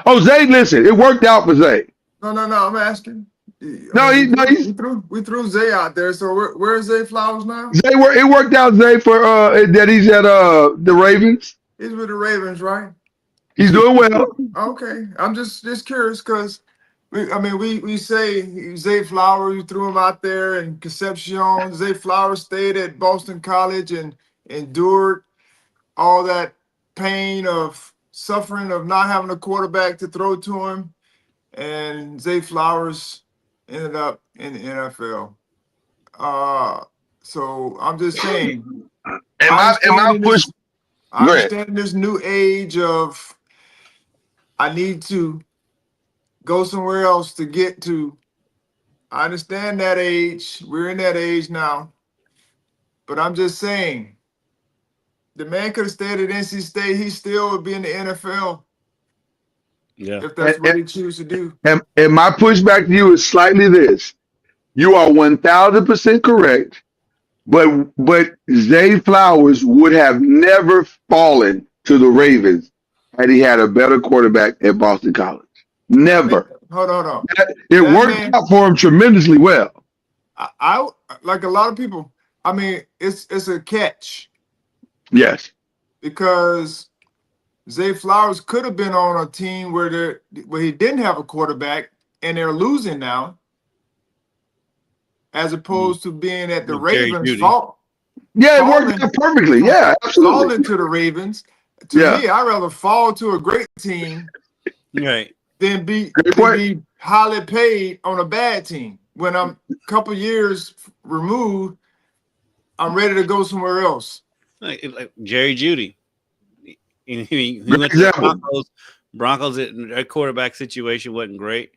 Oh, Zay, listen, it worked out for Zay. No. I'm asking. We threw Zay out there. So where's Zay Flowers now? It worked out Zay for that he's at the Ravens. He's with the Ravens, right? He's doing well. Okay, I'm just curious because we say Zay Flowers, you threw him out there, and Concepcion. Zay Flowers stayed at Boston College and endured all that pain of suffering of not having a quarterback to throw to him, and Zay Flowers ended up in the NFL. So I'm just saying. I understand this new age of I need to go somewhere else to get to. I understand that age. We're in that age now. But I'm just saying, the man could have stayed at NC State. He still would be in the NFL. Yeah. If that's what he chooses to do. And my pushback to you is slightly this. You are 1,000% correct. But Zay Flowers would have never fallen to the Ravens had he had a better quarterback at Boston College. Never. hold on. It That worked man, out for him tremendously well. I like a lot of people. I mean, it's a catch Yes. because Zay Flowers could have been on a team where he didn't have a quarterback and they're losing now, as opposed to being at the With Jerry Ravens Jeudy. Yeah, it worked out perfectly. Yeah, absolutely. falling to the Ravens. To Yeah. me, I'd rather fall to a great team Right. than be Great point. highly paid on a bad team. When I'm a couple years removed, I'm ready to go somewhere else. Like Jerry Jeudy. He Great went to the example. Broncos. Broncos, their quarterback situation wasn't great.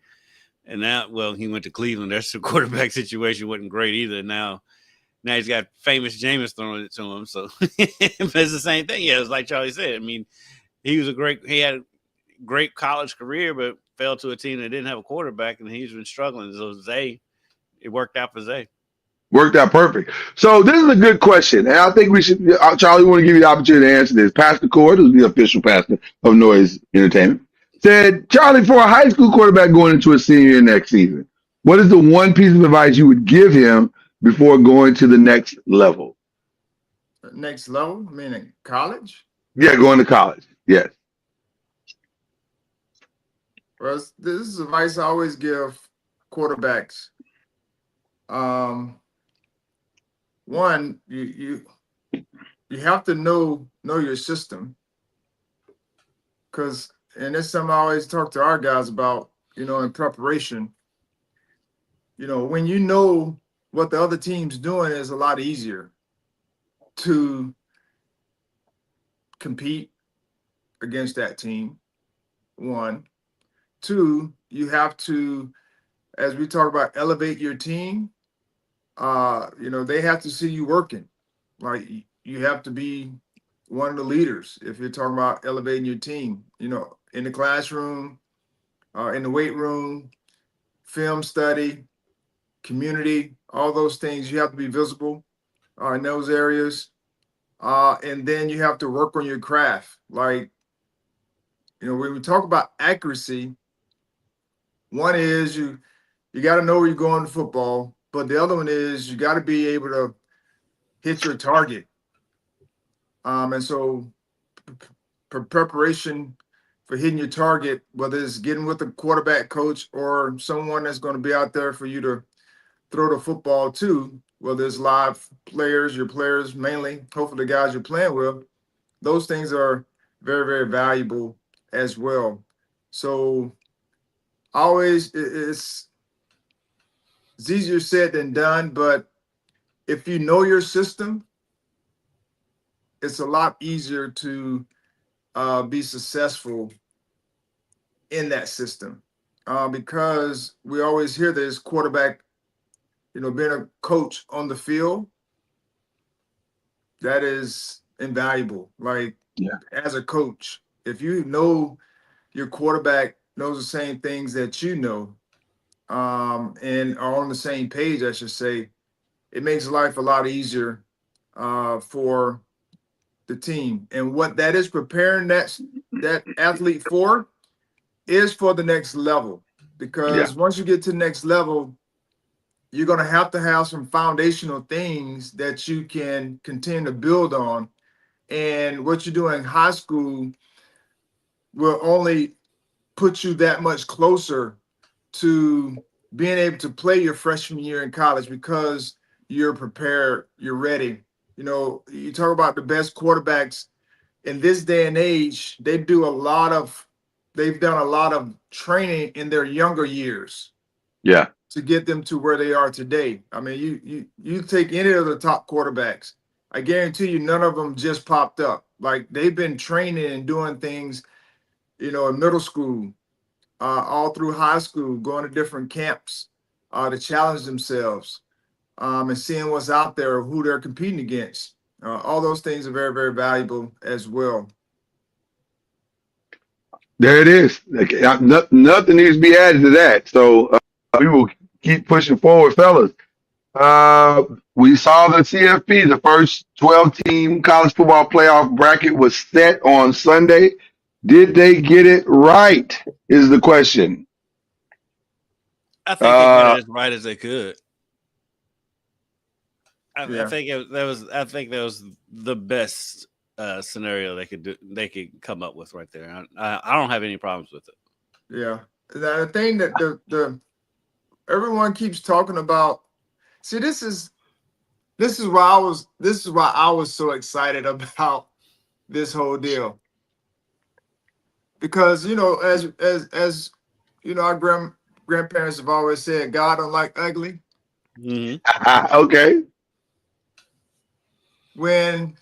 And now, well, he went to Cleveland. Their quarterback situation wasn't great either. Now he's got famous Jameis throwing it to him. So it's the same thing. Yeah, it's like Charlie said. I mean, he had a great college career, but fell to a team that didn't have a quarterback, and he's been struggling. So it worked out for Zay. Worked out perfect. So this is a good question, and I think we should. Charlie, we want to give you the opportunity to answer this. Pastor Cord, who's the official pastor of Noise Entertainment, said, "Charlie, for a high school quarterback going into a senior year next season, what is the one piece of advice you would give him before going to the next level?" Next level, meaning college. Yeah, going to college. Yes. Well, this is advice I always give quarterbacks. One, you have to know your system, because, and it's something I always talk to our guys about, in preparation. When you know what the other team's doing, is a lot easier to compete against that team. One. Two, you have to, as we talk about, elevate your team. They have to see you working. Like, you have to be one of the leaders if you're talking about elevating your team. In the classroom, in the weight room, film study, community, all those things. You have to be visible in those areas. And then you have to work on your craft. Like, when we talk about accuracy, one is you got to know where you're going to football, but the other one is you got to be able to hit your target. And so preparation for hitting your target, whether it's getting with a quarterback coach or someone that's going to be out there for you to throw the football to, whether it's live players, your players mainly, hopefully the guys you're playing with, those things are very, very valuable as well. So always, it's easier said than done, but if you know your system, it's a lot easier to be successful in that system, because we always hear this quarterback, being a coach on the field, that is invaluable. Like, as a coach, if you know your quarterback knows the same things that you know, and are on the same page, I should say, it makes life a lot easier for the team. And what that is preparing that athlete for is for the next level. Because once you get to the next level, you're going to have some foundational things that you can continue to build on. And what you do in high school will only put you that much closer to being able to play your freshman year in college, because you're prepared, you're ready. You talk about the best quarterbacks in this day and age, they've done a lot of training in their younger years. Yeah. To get them to where they are today. I mean, you take any of the top quarterbacks, I guarantee you none of them just popped up. Like, they've been training and doing things, in middle school, all through high school, going to different camps to challenge themselves, and seeing what's out there, who they're competing against. All those things are very, very valuable as well. There it is. Nothing needs to be added to that. So we will keep pushing forward, fellas. We saw the CFP, the first 12-team college football playoff bracket was set on Sunday. Did they get it right is the question. I think they got it as right as they could. I Yeah. think that was the best scenario they could do. They could come up with right there. I don't have any problems with it. Yeah. The thing that the everyone keeps talking about. See, this is why I was so excited about this whole deal. Because as you know, our grandparents have always said, God don't like ugly. Mm-hmm. Okay. When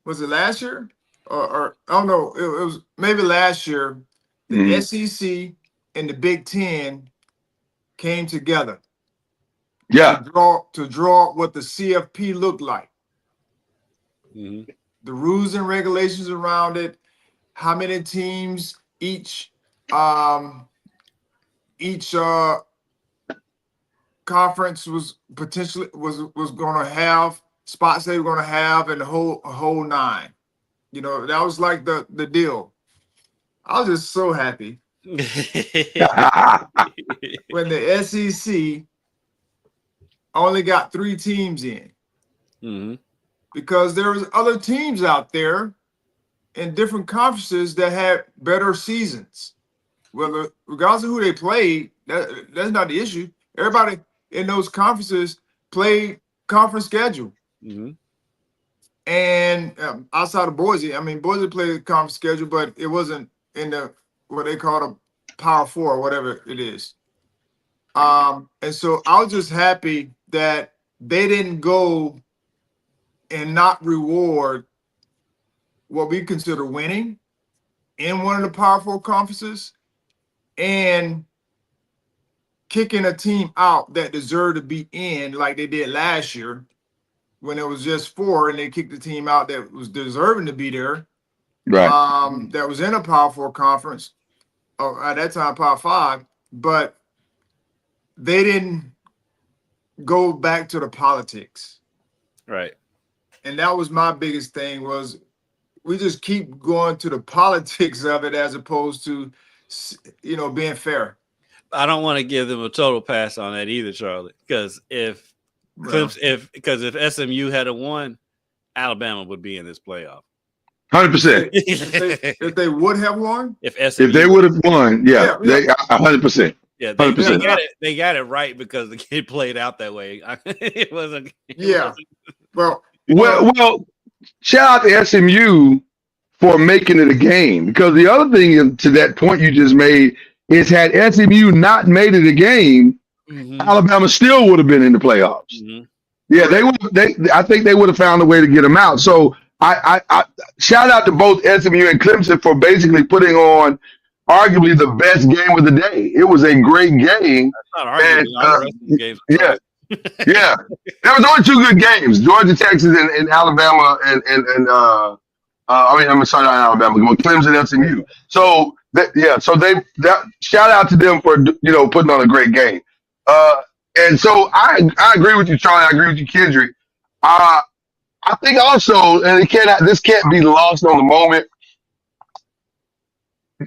was it last year? Or I don't know, it was maybe last year, the Mhm. SEC and the Big Ten came together Yeah. to draw what the CFP looked like. Mm-hmm. The rules and regulations around it, how many teams each conference was potentially was going to have, spots they were going to have, and the whole nine. That was like the deal. I was just so happy when the SEC only got 3 teams in, Mm-hmm. because there was other teams out there in different conferences that had better seasons. Well, regardless of who they played, that's not the issue. Everybody in those conferences played conference schedule. Mm-hmm. And outside of Boise, I mean, Boise played conference schedule, but it wasn't in the what they call a Power Four or whatever it is. And so I was just happy that they didn't go and not reward what we consider winning in one of the Power Four conferences and kicking a team out that deserved to be in, like they did last year when it was just 4 and they kicked the team out that was deserving to be there. Right. That was in a Power 4 conference, or at that time Power 5, but they didn't go back to the politics. Right. And that was my biggest thing, was we just keep going to the politics of it as opposed to being fair. I don't want to give them a total pass on that either, Charlie, because if SMU had won, Alabama would be in this playoff. 100%. If they would have won, If they would have won, Yeah. they 100%. Yeah, 100%. they got it right because the kid played out that way. It wasn't. Well, Well, shout out to SMU for making it a game, because the other thing to that point you just made is, had SMU not made it a game, Mm-hmm. Alabama still would have been in the playoffs. Mm-hmm. Yeah, they would. I think they would have found a way to get them out. So I shout out to both SMU and Clemson for basically putting on arguably the best game of the day. It was a great game. That's not arguing. All the rest of the games. Yeah. Yeah, there was only 2 good games: Georgia, Texas, and Alabama, I'm sorry, not Alabama, but Clemson, SMU. So shout out to them for putting on a great game. And so I agree with you, Charlie. I agree with you, Kendrick. I think also, and this can't be lost on the moment.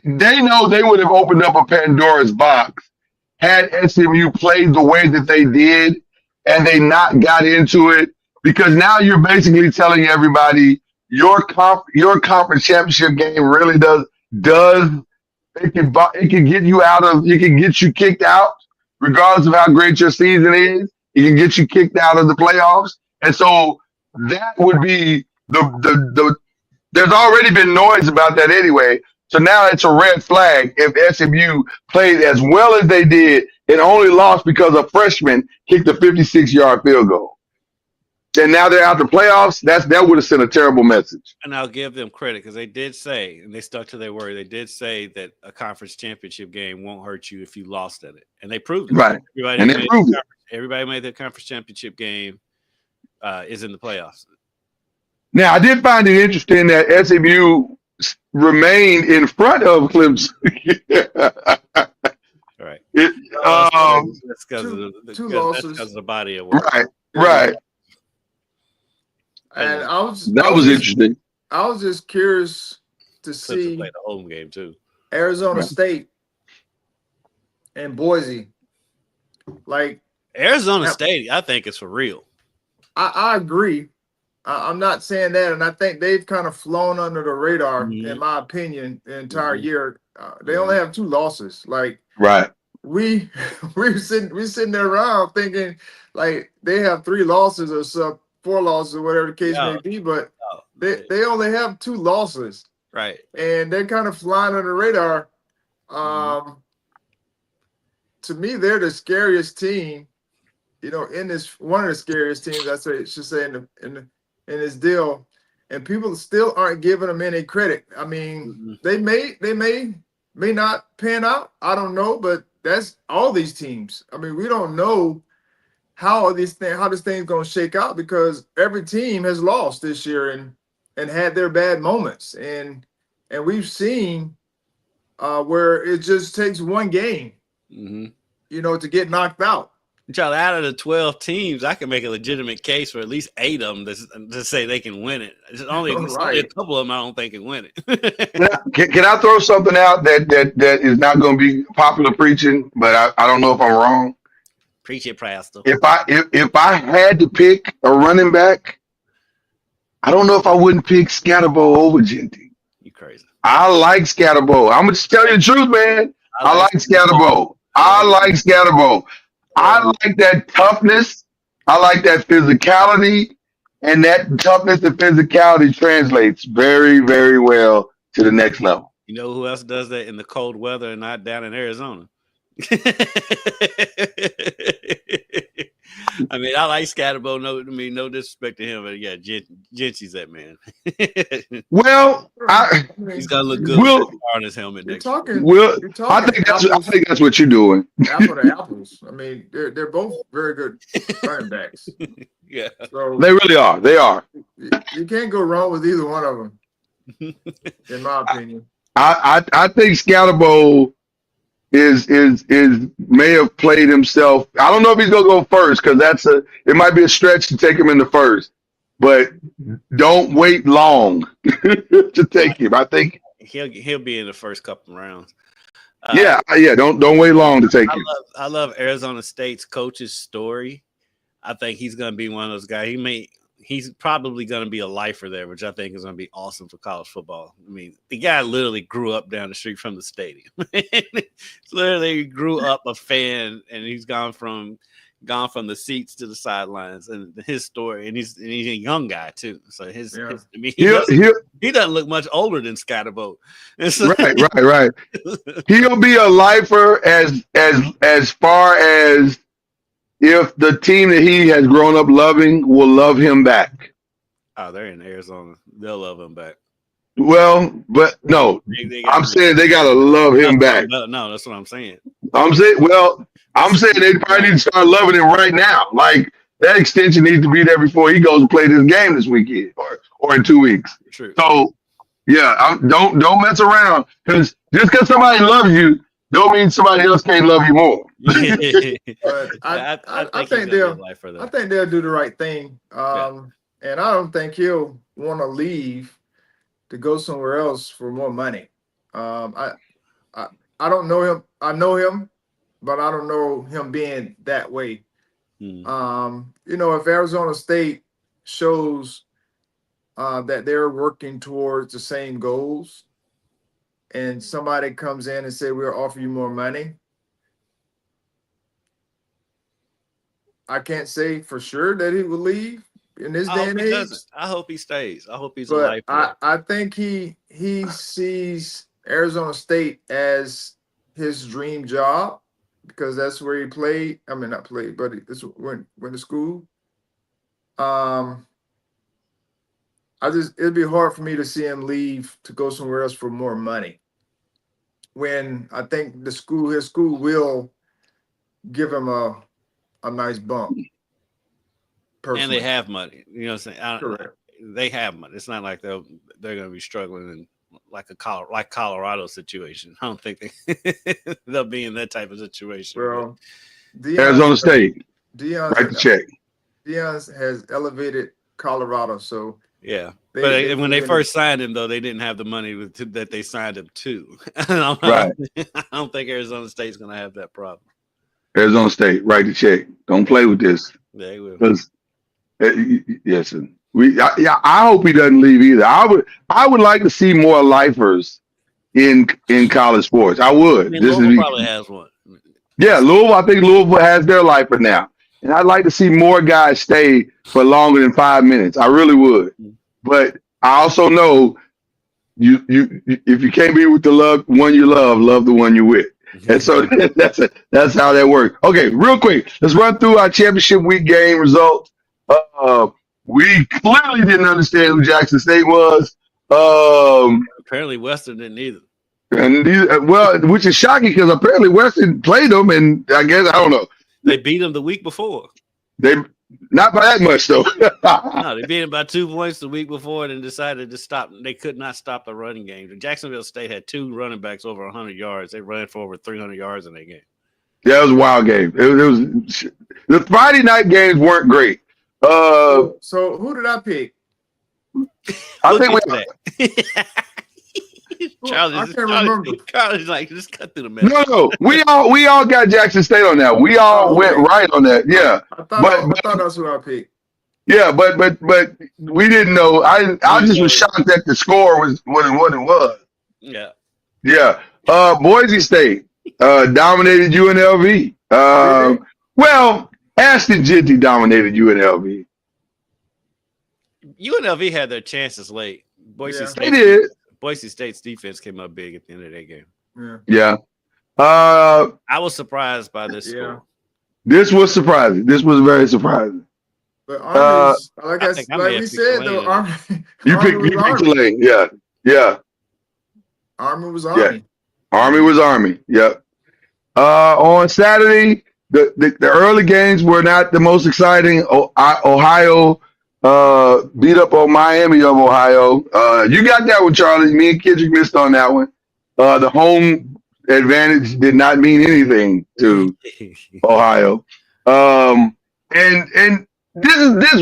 They know they would have opened up a Pandora's box had SMU played the way that they did and they not got into it, because now you're basically telling everybody your conference championship game really does it can get you kicked out regardless of how great your season is. It can get you kicked out of the playoffs, and so that would be the there's already been noise about that anyway. So now it's a red flag if SMU played as well as they did and only lost because a freshman kicked a 56-yard field goal. And now they're out the playoffs. That would have sent a terrible message. And I'll give them credit because they did say, and they stuck to their word, they did say that a conference championship game won't hurt you if you lost at it. And they proved it. Right. Everybody made the conference championship game is in the playoffs. Now, I did find it interesting that SMU remained in front of Clemson. Right. That's because of the body of work. Right. And that was interesting. I was just curious to Clemson see played the home game too. Arizona State and Boise Like Arizona State, I think it's for real. I agree. I'm not saying that, and I think they've kind of flown under the radar, in my opinion, the entire year. They only have 2 losses. Like Right. we're sitting there around thinking like they have 3 losses or 4 losses or whatever the case may be, but they only have 2 losses. Right. And they're kind of flying under the radar. To me, they're the scariest team, in this one of the scariest teams, should say in this deal. And people still aren't giving them any credit. I mean, they may not pan out. I don't know, but that's all these teams. I mean, we don't know how this thing's gonna shake out because every team has lost this year and had their bad moments. And we've seen where it just takes one game, to get knocked out. Charlie, out of the 12 teams, I can make a legitimate case for at least 8 of them to say they can win it. It's only a couple of them I don't think can win it. Can I throw something out that is not going to be popular preaching, but I don't know if I'm wrong. Preach it, Pastor. If I had to pick a running back, I don't know if I wouldn't pick Scatterbo over Genty. You crazy. I like Scatterbo. I'm gonna just tell you the truth, man. I like Scatterbo. I like Scatterbo. I like that toughness. I like that physicality, and that toughness and physicality translates very, very well to the next level. You know who else does that in the cold weather and not down in Arizona? I mean, I like Scatterbo. No disrespect to him, but yeah, Genty's that man. Well, he's gonna look good on his helmet next. I think that's what you're doing. Apple to apples. I mean, they're both very good running backs. Yeah, so they really are. They are. You can't go wrong with either one of them, in my opinion. I think Scatterbo is may have played himself. I don't know if he's gonna go first because it might be a stretch to take him in the first, but don't wait long to take him. I think he'll be in the first couple rounds. Don't wait long to take him. I love Arizona State's coach's story. I think he's gonna be one of those guys. He's probably going to be a lifer there, which I think is going to be awesome for college football. I mean, the guy literally grew up down the street from the stadium. Literally grew up a fan, and he's gone from the seats to the sidelines. And his story, and he's a young guy too. So he doesn't look much older than Scatterbo. Right. He'll be a lifer as far as if the team that he has grown up loving will love him back. Oh, they're in Arizona. They'll love him back. Well, but no, I'm saying they got to love him back. No, that's what I'm saying. I'm saying they probably need to start loving him right now. Like that extension needs to be there before he goes and play this game this weekend or in 2 weeks. True. So, yeah, don't mess around just because somebody loves you, don't mean somebody else can't love you more. I think they'll do the right thing. And I don't think he'll want to leave to go somewhere else for more money. I don't know him. I know him, but I don't know him being that way. If Arizona State shows that they're working towards the same goals, and somebody comes in and say, we'll offer you more money, I can't say for sure that he will leave in this day and age. I hope he stays. I hope he's a lifer. I think he sees Arizona State as his dream job because that's where he played. I mean, not played, but it's went to school. It'd be hard for me to see him leave to go somewhere else for more money. When I think his school will give him a nice bump. Personally. And they have money. You know what I'm saying? Correct. They have money. It's not like they're going to be struggling in like Colorado situation. I don't think they'll be in that type of situation. Well, Arizona State. Write the check. Deion has elevated Colorado, so yeah. But when they first signed him, though, they didn't have the money that they signed him to. Right. I don't think Arizona State's going to have that problem. Arizona State, write the check. Don't play with this. They will. Because yes, I hope he doesn't leave either. I would like to see more lifers in college sports. I would. I mean, Louisville probably has one. Yeah, Louisville. I think Louisville has their lifer now, and I'd like to see more guys stay for longer than 5 minutes. I really would. But I also know you if you can't be with the one you love the one you're with. And so that's how that works. Okay, real quick, let's run through our championship week game results. We clearly didn't understand who Jackson State was. Apparently, Western didn't either. And which is shocking because apparently Western played them, and I guess I don't know. They beat them the week before. They not by that much though. No, they beat them by 2 points the week before, and decided to stop. They could not stop the running game. Jacksonville State had 2 running backs over 100 yards. They ran for over 300 yards in that game. Yeah, it was a wild game. It was the Friday night games weren't great. So who did I pick? I think Charlie's like, just cut through the mess. No. We all got Jackson State on that. We all went right on that. Yeah. I thought that's who I picked. Yeah, but we didn't know. I just was shocked that the score was what it was. Yeah. Yeah. Boise State dominated UNLV. Well, Ashton Genty dominated UNLV. UNLV had their chances late. They did. Boise State's defense came up big at the end of that game. Yeah. I was surprised by this score. This was surprising. This was very surprising. But Army's, like we said, though, Army. You picked Tulane. Yeah. Army was Army. Yeah. Army was Army. Yep. On Saturday, the early games were not the most exciting. Ohio beat up on Miami of Ohio. You got that one, Charlie. Me and Kendrick missed on that one. The home advantage did not mean anything to Ohio. And this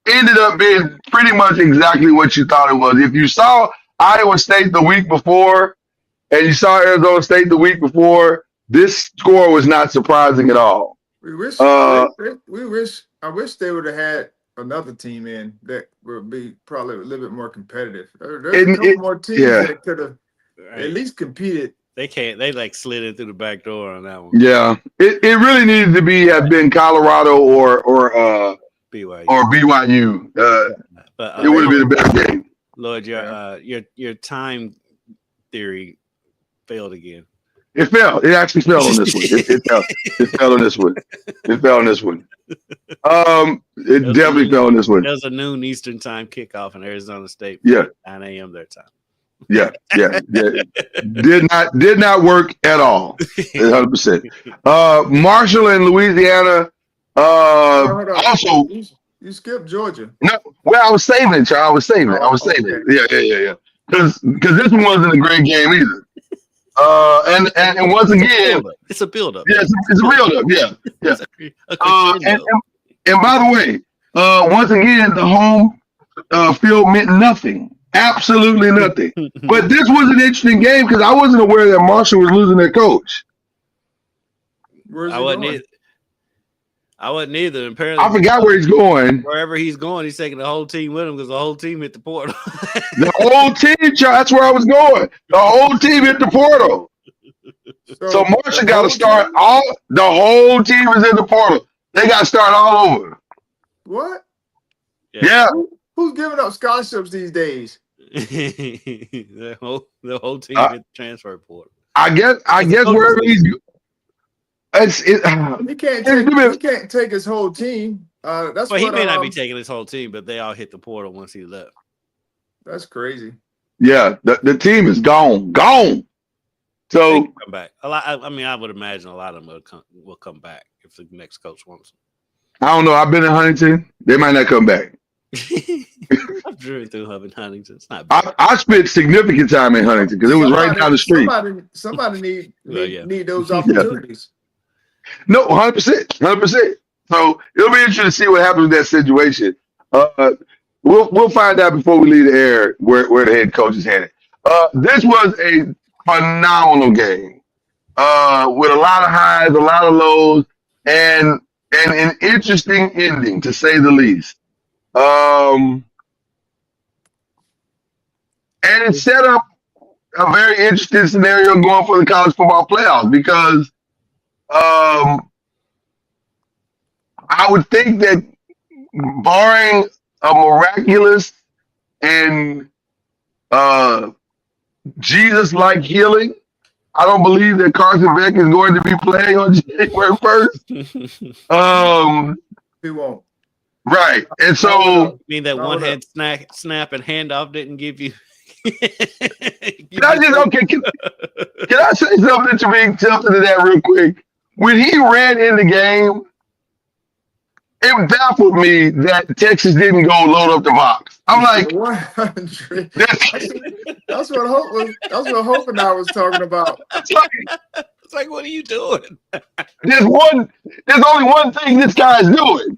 ended up being pretty much exactly what you thought it was. If you saw Iowa State the week before and you saw Arizona State the week before, this score was not surprising at all. I wish they would have had another team in that would be probably a little bit more competitive. There's a couple more teams that could have at least competed. They can't. They like slid in through the back door on that one. Yeah, it really needed to have been Colorado or BYU. But it would have been a better game. Lloyd, your time theory failed again. It fell. It actually fell on this one. It fell. It fell on this one. It fell on this one. It definitely fell on this one. There's a noon Eastern time kickoff in Arizona State. 9 a.m. their time. Yeah. Did not work at all. 100%. Marshall and Louisiana. Also, you skipped Georgia. No, well, I was saving it, Charles. I was saving it. Yeah. Because this one wasn't a great game either. And once again, it's a build-up. Yeah, it's a build-up. Yeah. And by the way, once again, the home field meant nothing. Absolutely nothing. But this was an interesting game because I wasn't aware that Marshall was losing their coach. I wasn't either. Apparently, I forgot where he's going. Wherever he's going, he's taking the whole team with him because the whole team hit the portal. The whole team, that's where I was going. The whole team hit the portal. So Marshall got to start the whole team is in the portal. They got to start all over. What? Yeah. Who's giving up scholarships these days? the whole team hit the transfer portal. I guess wherever he's. He can't take his whole team. He may not be taking his whole team, but they all hit the portal once he left. That's crazy. Yeah, the team is gone. So come back. I would imagine a lot of them will come back if the next coach wants them. I don't know. I've been in Huntington. They might not come back. I've driven through Huntington. It's not bad. I spent significant time in Huntington because it was right down the street. Somebody need those opportunities. No, 100%. So it'll be interesting to see what happens with that situation. We'll find out before we leave the air where the head coach is headed. This was a phenomenal game. with a lot of highs, a lot of lows, and an interesting ending to say the least. And it set up a very interesting scenario going for the college football playoffs because I would think that barring a miraculous and Jesus-like healing, I don't believe that Carson Beck is going to be playing on January 1st. He won't. Right. And so I mean that one hand snap and handoff didn't give you. can I just can I say something to that real quick? When he ran in the game, it baffled me that Texas didn't go load up the box. I'm like 100. That's what Hope and I was talking about. It's like, what are you doing? There's only one thing this guy's doing.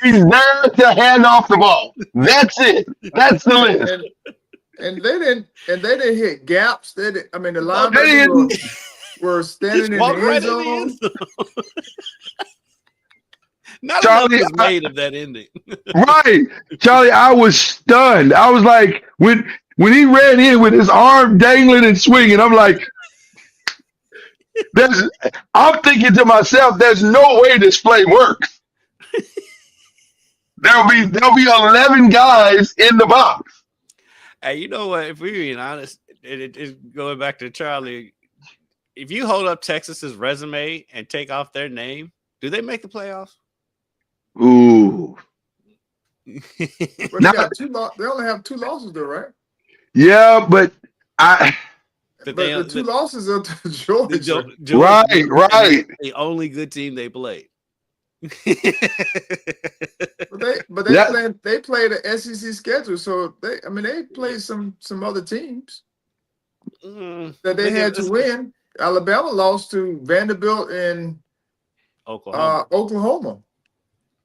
He's there to hand off the ball. That's it. That's the list. And they didn't hit gaps. The linebackers were standing in the end zone. Not Charlie, enough was made of that ending. Right. Charlie, I was stunned. I was like, when he ran in with his arm dangling and swinging, I'm like, I'm thinking to myself, there's no way this play works. There'll be 11 guys in the box. Hey, you know what? If we're being honest, it's going back to Charlie. If you hold up Texas's resume and take off their name, do they make the playoffs? Ooh. But they only have 2 losses though, right? Yeah, but the 2 losses are to Georgia. Right. The only good team they played. but they played the SEC schedule, so they played some other teams that they had to win. Alabama lost to Vanderbilt and Oklahoma.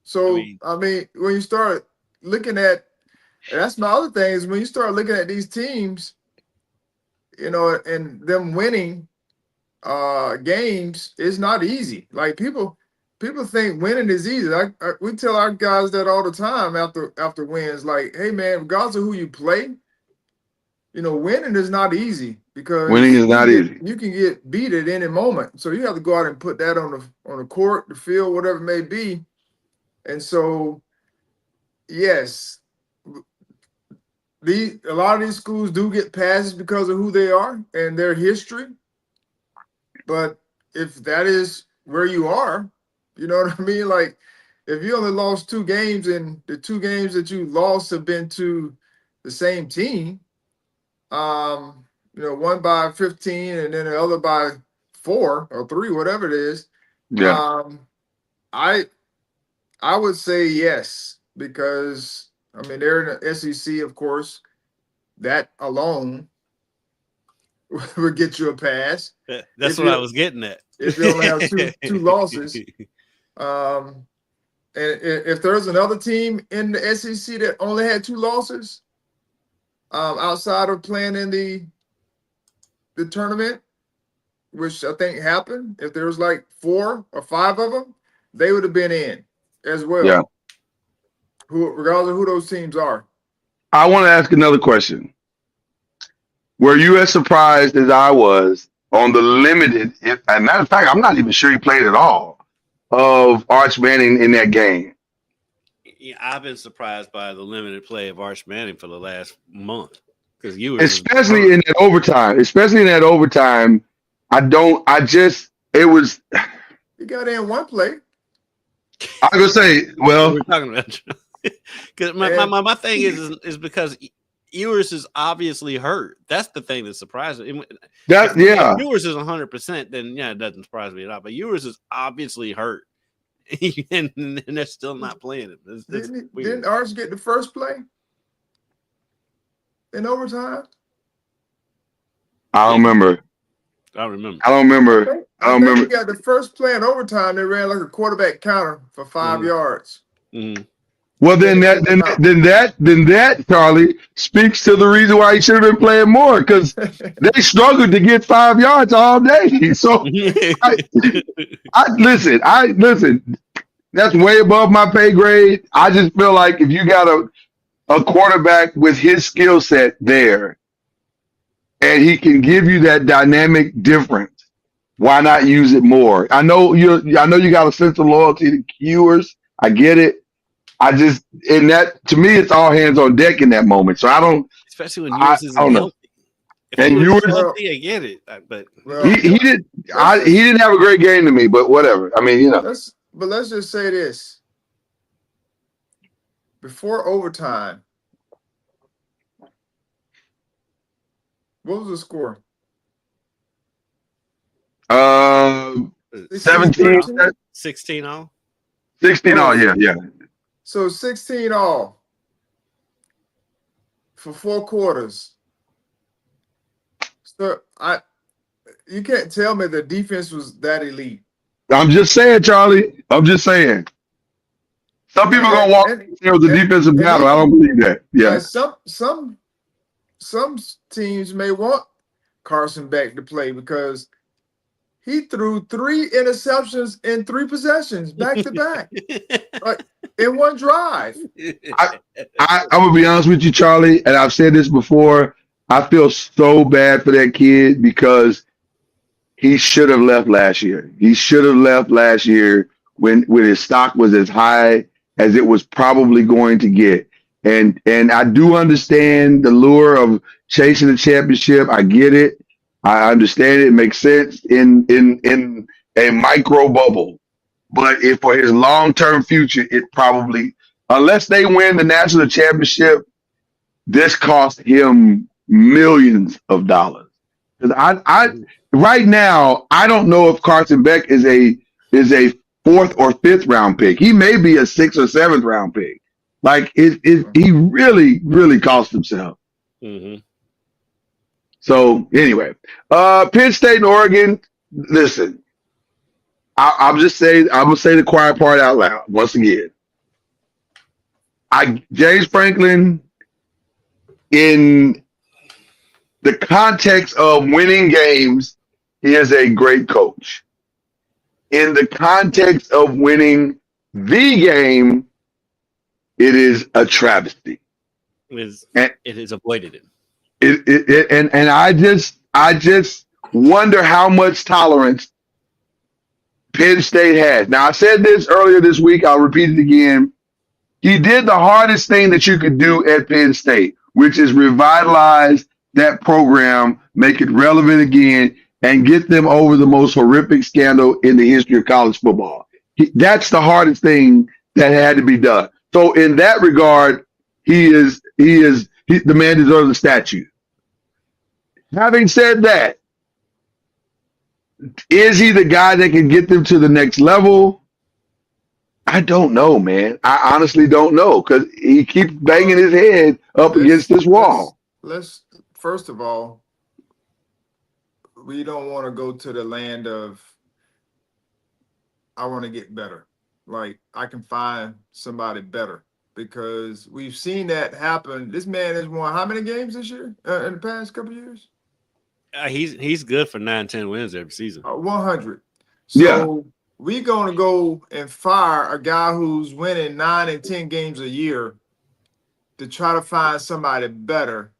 So when you start looking at, and that's my other thing is when you start looking at these teams, and them winning games, it's not easy. Like people think winning is easy. We tell our guys that all the time after wins. Like, hey man, regardless of who you play, winning is not easy because winning is not easy. You can get beat at any moment. So you have to go out and put that on the court, the field, whatever it may be. And so, yes, a lot of these schools do get passes because of who they are and their history. But if that is where you are, you know what I mean? Like, if you only lost 2 games and the 2 games that you lost have been to the same team, one by 15 and then the other by 4 or 3, whatever it is. Yeah. I would say yes, because they're in the SEC, of course. That alone would get you a pass. That's what I was getting at. If you only have two losses. And if there's another team in the SEC that only had 2 losses, outside of playing in the tournament, which I think happened, if there was like 4 or 5 of them, they would have been in as well. Yeah. Regardless of who those teams are. I want to ask another question. Were you as surprised as I was on the limited, as a matter of fact, I'm not even sure he played at all, of Arch Manning in that game? Yeah, I've been surprised by the limited play of Arch Manning for the last month. Because especially in that overtime. It was. He got in one play. I was gonna say, well, we're talking about because my thing is because Ewers is obviously hurt. That's the thing that surprised me. If Ewers is 100%, then it doesn't surprise me at all. But Ewers is obviously hurt, and they're still not playing it. Didn't Arch get the first play in overtime? I don't remember. I remember. He got the first play in overtime. They ran like a quarterback counter for 5 yards. Mm-hmm. Well, then that Charlie speaks to the reason why he should have been playing more because they struggled to get 5 yards all day. So I listen. That's way above my pay grade. I just feel like if you got a quarterback with his skill set there, and he can give you that dynamic difference, why not use it more? I know you got a sense of loyalty to Ewers. I get it. I just in that to me it's all hands on deck in that moment. So especially when Ewers I isn't don't know. healthy. If And he was Ewers healthy, I get it. But Well, he didn't have a great game to me, but whatever. I mean, let's just say this. Before overtime, what was the score? 17, 16 all. 16 all, yeah. So 16 all for 4 quarters. So you can't tell me the defense was that elite. I'm just saying, Charlie. I'm just saying. Some people are gonna walk it was a defensive battle. I don't believe that. Yeah. Some teams may want Carson back to play because he threw 3 interceptions in 3 possessions back to back, like in one drive. I'm gonna be honest with you, Charlie, and I've said this before. I feel so bad for that kid because he should have left last year. He should have left last year when his stock was as high as it was probably going to get. And I do understand the lure of chasing the championship. I get it. I understand it. It makes sense in a micro bubble. But if for his long-term future, it probably, unless they win the national championship, this cost him millions of dollars. Because I right now, I don't know if Carson Beck is a 4th or 5th round pick. He may be a 6th or 7th round pick. Like he really, really cost himself. Mm-hmm. So anyway, Penn State and Oregon. Listen, I'm gonna say the quiet part out loud once again. James Franklin, in the context of winning games, he is a great coach. In the context of winning the game, it is a travesty. It has avoided it. And I just wonder how much tolerance Penn State has. Now, I said this earlier this week. I'll repeat it again. He did the hardest thing that you could do at Penn State, which is revitalize that program, make it relevant again, and get them over the most horrific scandal in the history of college football. That's the hardest thing that had to be done. So in that regard, the man deserves a statue. Having said that, is he the guy that can get them to the next level? I don't know, man. I honestly don't know because he keeps banging his head up against this wall. Let's first of all, we don't want to go to the land of I want to get better. Like I can find somebody better because we've seen that happen. This man has won how many games this year in the past couple of years? He's good for 9-10 wins every season. 100. So Yeah. we're going to go and fire a guy who's winning 9 and 10 games a year to try to find somebody better.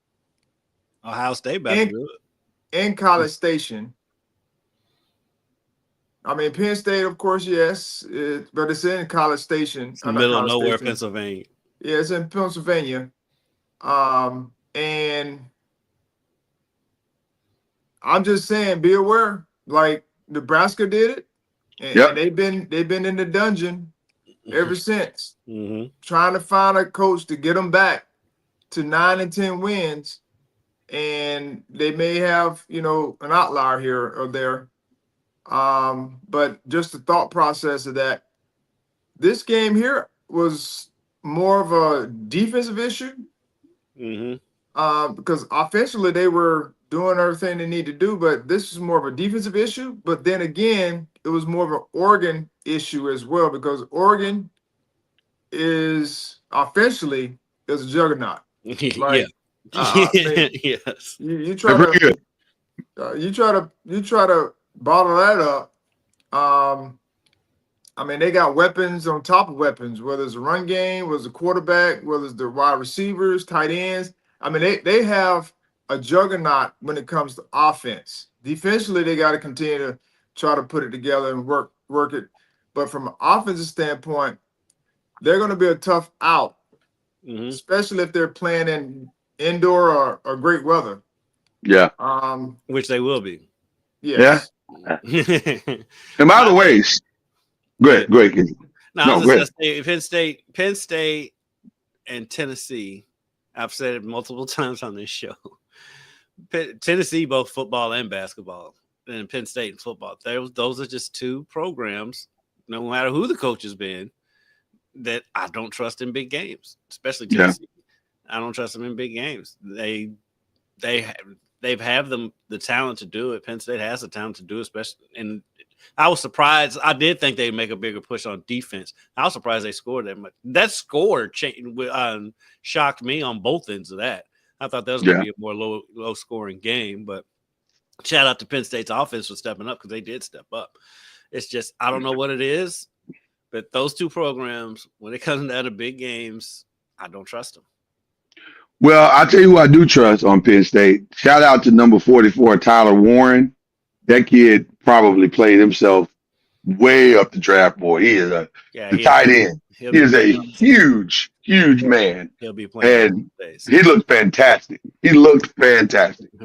Ohio State better do it. In College Station. I mean, Penn State, of course, yes, but it's in College Station. It's in the middle of nowhere, Pennsylvania. Yeah, it's in Pennsylvania. And I'm just saying, be aware. Like Nebraska did it, and they've been in the dungeon ever since, trying to find a coach to get them back to 9 and 10 wins. And they may have, an outlier here or there. But just the thought process of that, this game here was more of a defensive issue. Because offensively they were doing everything they need to do, but this is more of a defensive issue. But then again, it was more of an Oregon issue as well, because Oregon is offensively is a juggernaut. Yeah. Like, I mean, Yes. you They're try pretty to good. you try to bottle that up. I mean, they got weapons on top of weapons, whether it's a run game, whether it's a quarterback, whether it's the wide receivers, tight ends. I mean, they have a juggernaut when it comes to offense. Defensively, they got to continue to try to put it together and work it. But from an offensive standpoint, they're going to be a tough out, especially if they're playing in indoor or great weather. Yeah. Which they will be. Yes. Yeah. And by the way, great. No, go ahead. Penn State and Tennessee. I've said it multiple times on this show. Tennessee, both football and basketball, and Penn State and football. Those are just two programs, no matter who the coach has been, that I don't trust in big games, especially Tennessee. Yeah. I don't trust them in big games. They have the talent to do it. Penn State has the talent to do it, especially. And I was surprised. I did think they'd make a bigger push on defense. I was surprised they scored that much. That score shocked me on both ends of that. I thought that was going to be a more low scoring game, but shout out to Penn State's offense for stepping up because they did step up. It's just, I don't know what it is, but those two programs, when it comes down to big games, I don't trust them. Well, I'll tell you who I do trust on Penn State. Shout out to number 44, Tyler Warren. That kid probably played himself way up the draft board. He is the tight end. He is a huge man. He'll be playing. And he looked fantastic. He'll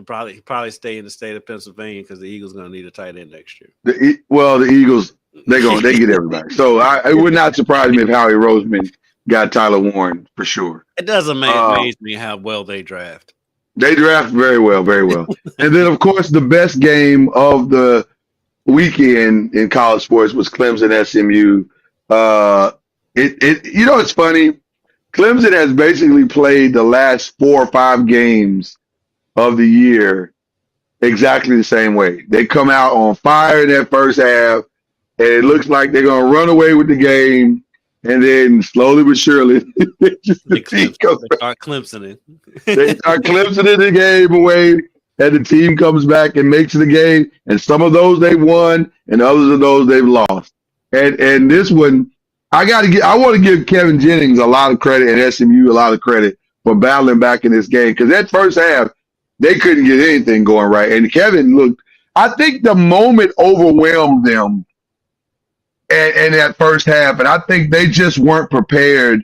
probably stay in the state of Pennsylvania because the Eagles are going to need a tight end next year. The Eagles, they get everybody. So it would not surprise me if Howie Roseman got Tyler Warren for sure. It doesn't amaze me how well they draft. They draft very well. And then, of course, the best game of the weekend in college sports was Clemson SMU. It's funny. Clemson has basically played the last 4 or 5 games of the year exactly the same way. They come out on fire in that first half, and it looks like they're going to run away with the game. And then slowly but surely, they start Clemsoning. They start Clemsoning the game away, and the team comes back and makes the game. And some of those they've won, and others of those they've lost. And this one, I want to give Kevin Jennings a lot of credit and SMU a lot of credit for battling back in this game because that first half they couldn't get anything going right. And Kevin looked. I think the moment overwhelmed them. And that first half, and I think they just weren't prepared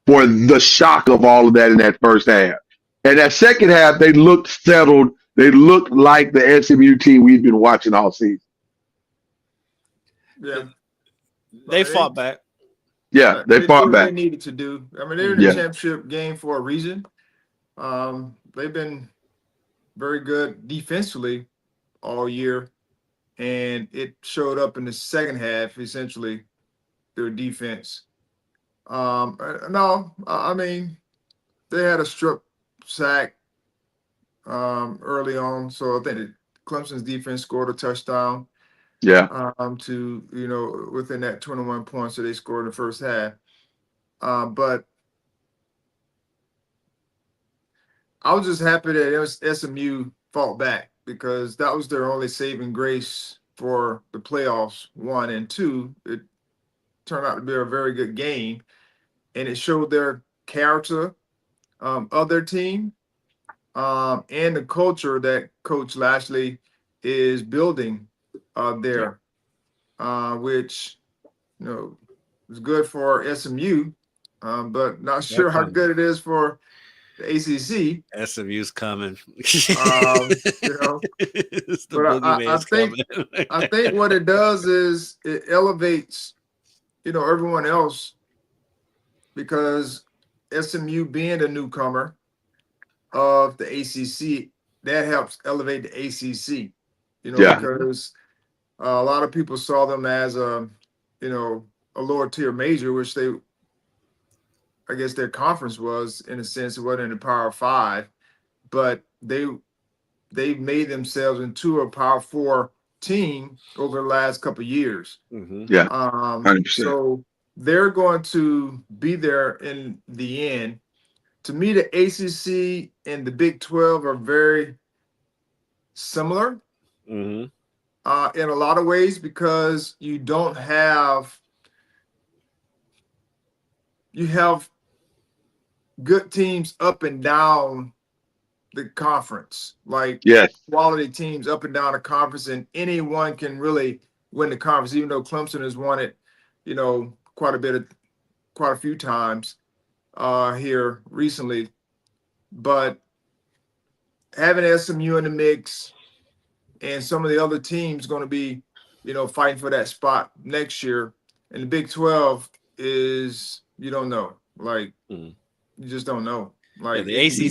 for the shock of all of that in that first half. And that second half, they looked settled. They looked like the SMU team we've been watching all season. Yeah, they fought back. Yeah, they fought back. They needed to do. I mean, they're in the championship game for a reason. They've been very good defensively all year. And it showed up in the second half, essentially, their defense. I mean, they had a strip sack early on. So I think Clemson's defense scored a touchdown. Yeah. To, within that 21 points that they scored in the first half. But I was just happy that SMU fought back, because that was their only saving grace for the playoffs, 1 and 2. It turned out to be a very good game, and it showed their character of their team and the culture that Coach Lashley is building there, which is good for SMU, but not sure how good it is for the ACC. SMU's coming. But I think what it does is it elevates, everyone else, because SMU being a newcomer of the ACC, that helps elevate the ACC. Because a lot of people saw them as a lower tier major, which I guess their conference was, in a sense. It wasn't in the Power 5, but they've made themselves into a Power 4 team over the last couple of years. Mm-hmm. Yeah, 100%. So they're going to be there in the end. To me, the ACC and the Big 12 are very similar Mm-hmm. in a lot of ways because you have good teams up and down the conference, like Yes. quality teams up and down the conference, and anyone can really win the conference, even though Clemson has won it, quite a few times here recently. But having SMU in the mix and some of the other teams going to be, fighting for that spot next year. And the Big 12 is, you don't know. Like, you just don't know. Like, the ACC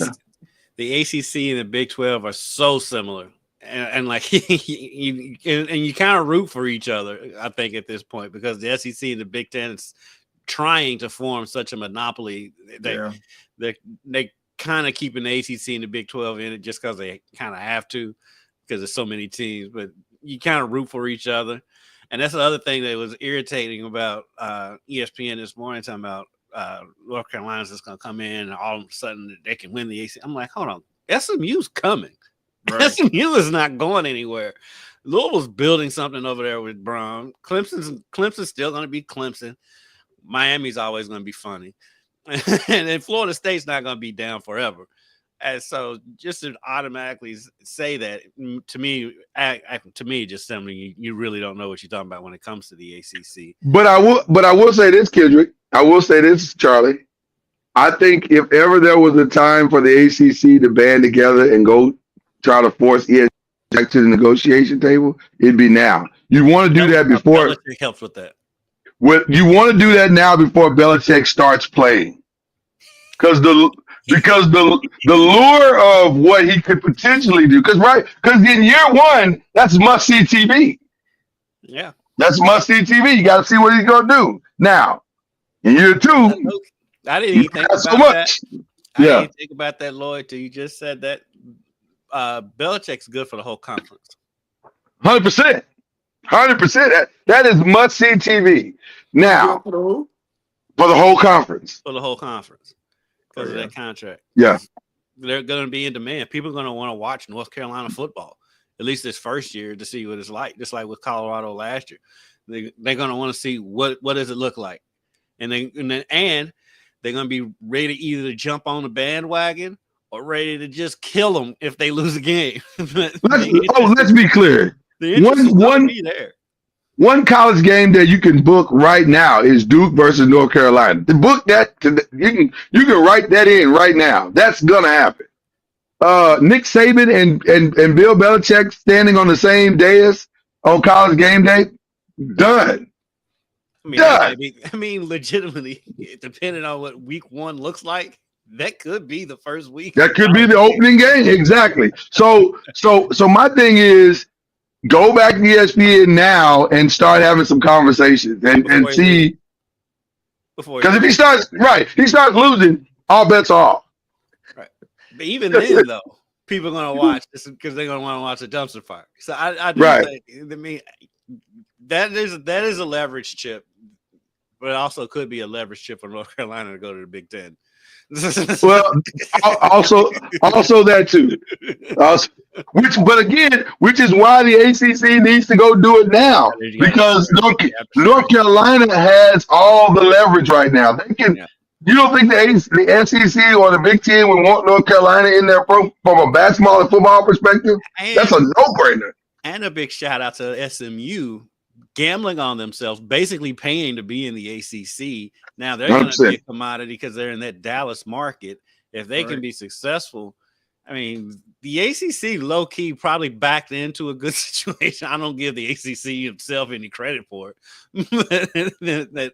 and the Big 12 are so similar. And like you kind of root for each other, I think, at this point, because the SEC and the Big Ten is trying to form such a monopoly. They kind of keeping the ACC and the Big 12 in it just because they kind of have to, because there's so many teams. But you kind of root for each other, and that's the other thing that was irritating about ESPN this morning, talking about North Carolina's just going to come in and all of a sudden they can win the ACC. I'm like, hold on, SMU's coming. Right. SMU is not going anywhere. Louisville's building something over there with Brown. Clemson's still going to be Clemson. Miami's always going to be funny. And then Florida State's not going to be down forever. And so just to automatically say that, to me, just something you really don't know what you're talking about when it comes to the ACC. But I will say this, Kendrick. I will say this, Charlie. I think if ever there was a time for the ACC to band together and go try to force ESPN back to the negotiation table, it'd be now. You want to do that before. Belichick helps with that. You want to do that now before Belichick starts playing, because the lure of what he could potentially do. Because in year one, that's must see TV. Yeah, that's must see TV. You got to see what he's gonna do. Now, in year two, I didn't even think about so much. that. I didn't think about that, Lloyd, till you just said that. Belichick's good for the whole conference. 100%. That is must see TV. Now, for the whole conference. For the whole conference. Because of that contract. Yeah. They're going to be in demand. People are going to want to watch North Carolina football, at least this first year, to see what it's like, just like with Colorado last year. They're going to want to see what does it look like. And they're going to be ready to either jump on the bandwagon or ready to just kill them if they lose a game. Let's be clear. One college game that you can book right now is Duke versus North Carolina. To book that, you can write that in right now. That's gonna happen. Nick Saban and Bill Belichick standing on the same dais on college game day. Done. I mean, legitimately, depending on what week one looks like, that could be the first week. That could be the opening game. Exactly. So my thing is, go back to ESPN now and start having some conversations and see. Because if he starts losing, all bets are off. Right. But even then, though, people are going to watch this because they're going to want to watch a dumpster fire. So I do think, I mean, that is a leverage chip, but it also could be a leverage chip for North Carolina to go to the Big Ten. Well, also that too. Which is why the ACC needs to go do it now, because North Carolina has all the leverage right now. They can. Yeah. You don't think the SEC or the Big Ten would want North Carolina in there from a basketball and football perspective? That's a no-brainer. And a big shout out to SMU gambling on themselves, basically paying to be in the ACC. Now they're going to be a commodity because they're in that Dallas market. If they can be successful, I mean, the ACC low key probably backed into a good situation. I don't give the ACC himself any credit for it.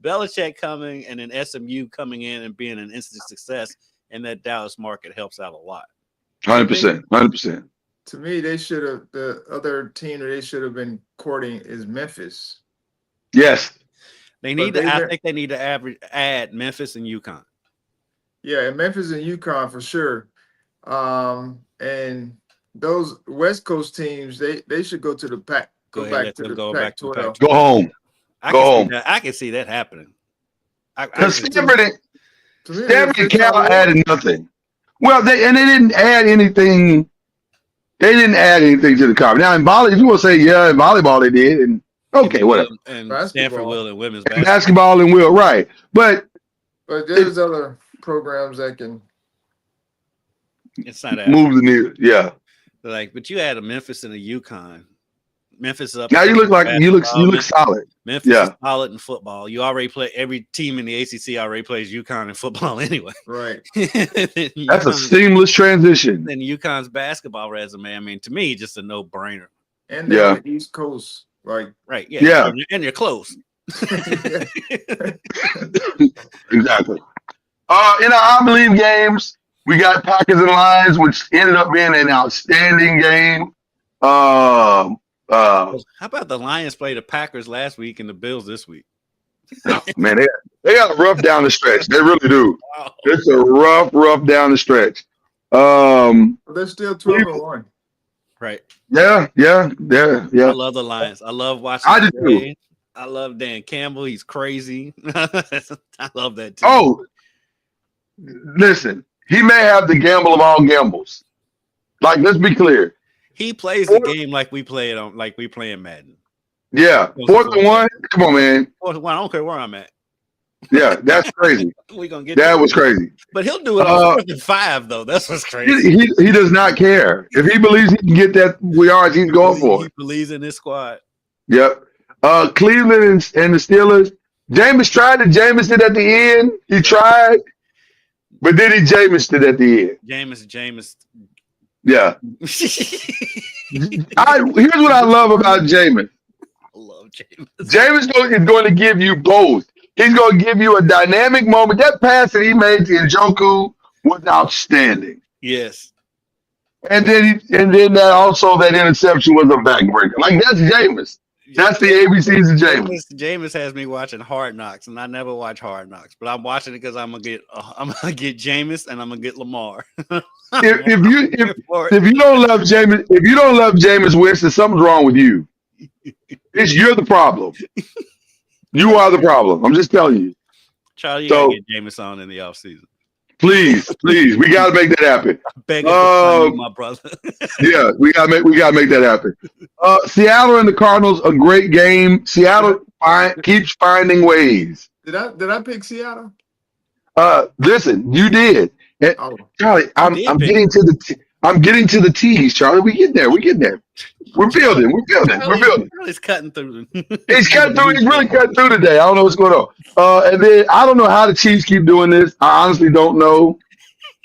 Belichick coming and then SMU coming in and being an instant success in that Dallas market helps out a lot. 100%. To me, the other team that they should have been courting is Memphis. Yes. I think they need to add Memphis and UConn. Yeah, and Memphis and UConn for sure. And those West Coast teams, they should go to the Pac. Go back to the Pac-12. Go home. Go home. I can see that happening. Because To me, Stanford and it's Cal all added nothing. Well, they didn't add anything. They didn't add anything to the conference. Now in volley, if you want to say in volleyball they did, and okay, whatever. And Basketball. Stanford will in women's And basketball. basketball and will, right? But there's other programs that can. It's not that. move the needle. Yeah. But you add a Memphis and a UConn. Memphis is up. Now you look solid. Memphis Yeah. is solid in football. You already play every team in the ACC already plays UConn in football anyway. Right. That's a seamless transition. And UConn's basketball resume. I mean, to me, just a no-brainer. And they're on the East Coast. Like Right. Yeah. Yeah. And you're close. Exactly. In our BLEAV games, we got Packers and Lions, which ended up being an outstanding game. How about the Lions play the Packers last week and the Bills this week? Man, they got a rough down the stretch. They really do. Wow. It's a rough down the stretch. they're still 12-1. Right. Yeah. I love the Lions. I love watching. I do them play. I love Dan Campbell. He's crazy. I love that too. Oh, listen, he may have the gamble of all gambles. Like, let's be clear. He plays the game like we play in Madden. Yeah, 4th and 1. Come on, man. 4th and 1. I don't care where I'm at. Yeah, that's crazy. We're gonna get That was crazy. But he'll do it on 4th and 5 though. That's what's crazy. He does not care. If he believes he can get that yards, he's going for He it. believes in this squad. Yep. Cleveland and the Steelers. Jameis tried to Jameis it at the end. He tried, but then he Jameis it at the end. Jameis. Yeah. Here's what I love about Jameis. I love Jameis. Jameis is going to give you both. He's going to give you a dynamic moment. That pass that he made to Njoku was outstanding. Yes. And then that interception was a backbreaker. Like, that's Jameis. That's the ABCs of Jameis. Jameis has me watching Hard Knocks, and I never watch Hard Knocks, but I'm watching it because I'm gonna get Jameis and I'm gonna get Lamar. If you don't love Jameis Winston, something's wrong with you. You're the problem. You are the problem. I'm just telling you. Charlie, you gotta get Jameis on in the offseason. Please, we gotta make that happen. Begging for you, my brother. Yeah, we gotta make that happen. Seattle and the Cardinals, a great game. Seattle keeps finding ways. Did I pick Seattle? Listen, you did. Charlie, I'm getting to the T's, Charlie. We getting there. We're building. Charlie's cutting through. He's cutting through. He's really cutting through today. I don't know what's going on. And then I don't know how the Chiefs keep doing this. I honestly don't know.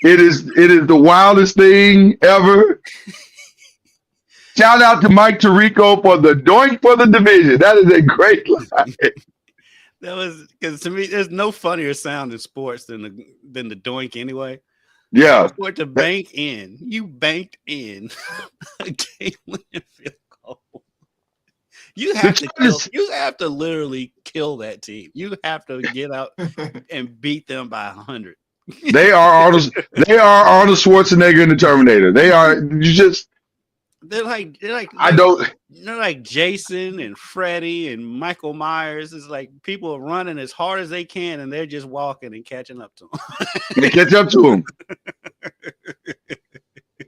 It is the wildest thing ever. Shout out to Mike Tirico for the doink for the division. That is a great line. That was because to me, there's no funnier sound in sports than the doink anyway. Yeah. For to bank in, you banked in a game-winning field goal. You have to literally kill that team. You have to get out and beat them by 100. They are Arnold Schwarzenegger and the Terminator. They're like Jason and Freddy and Michael Myers. It's like people are running as hard as they can and they're just walking and catching up to them. They catch up to them.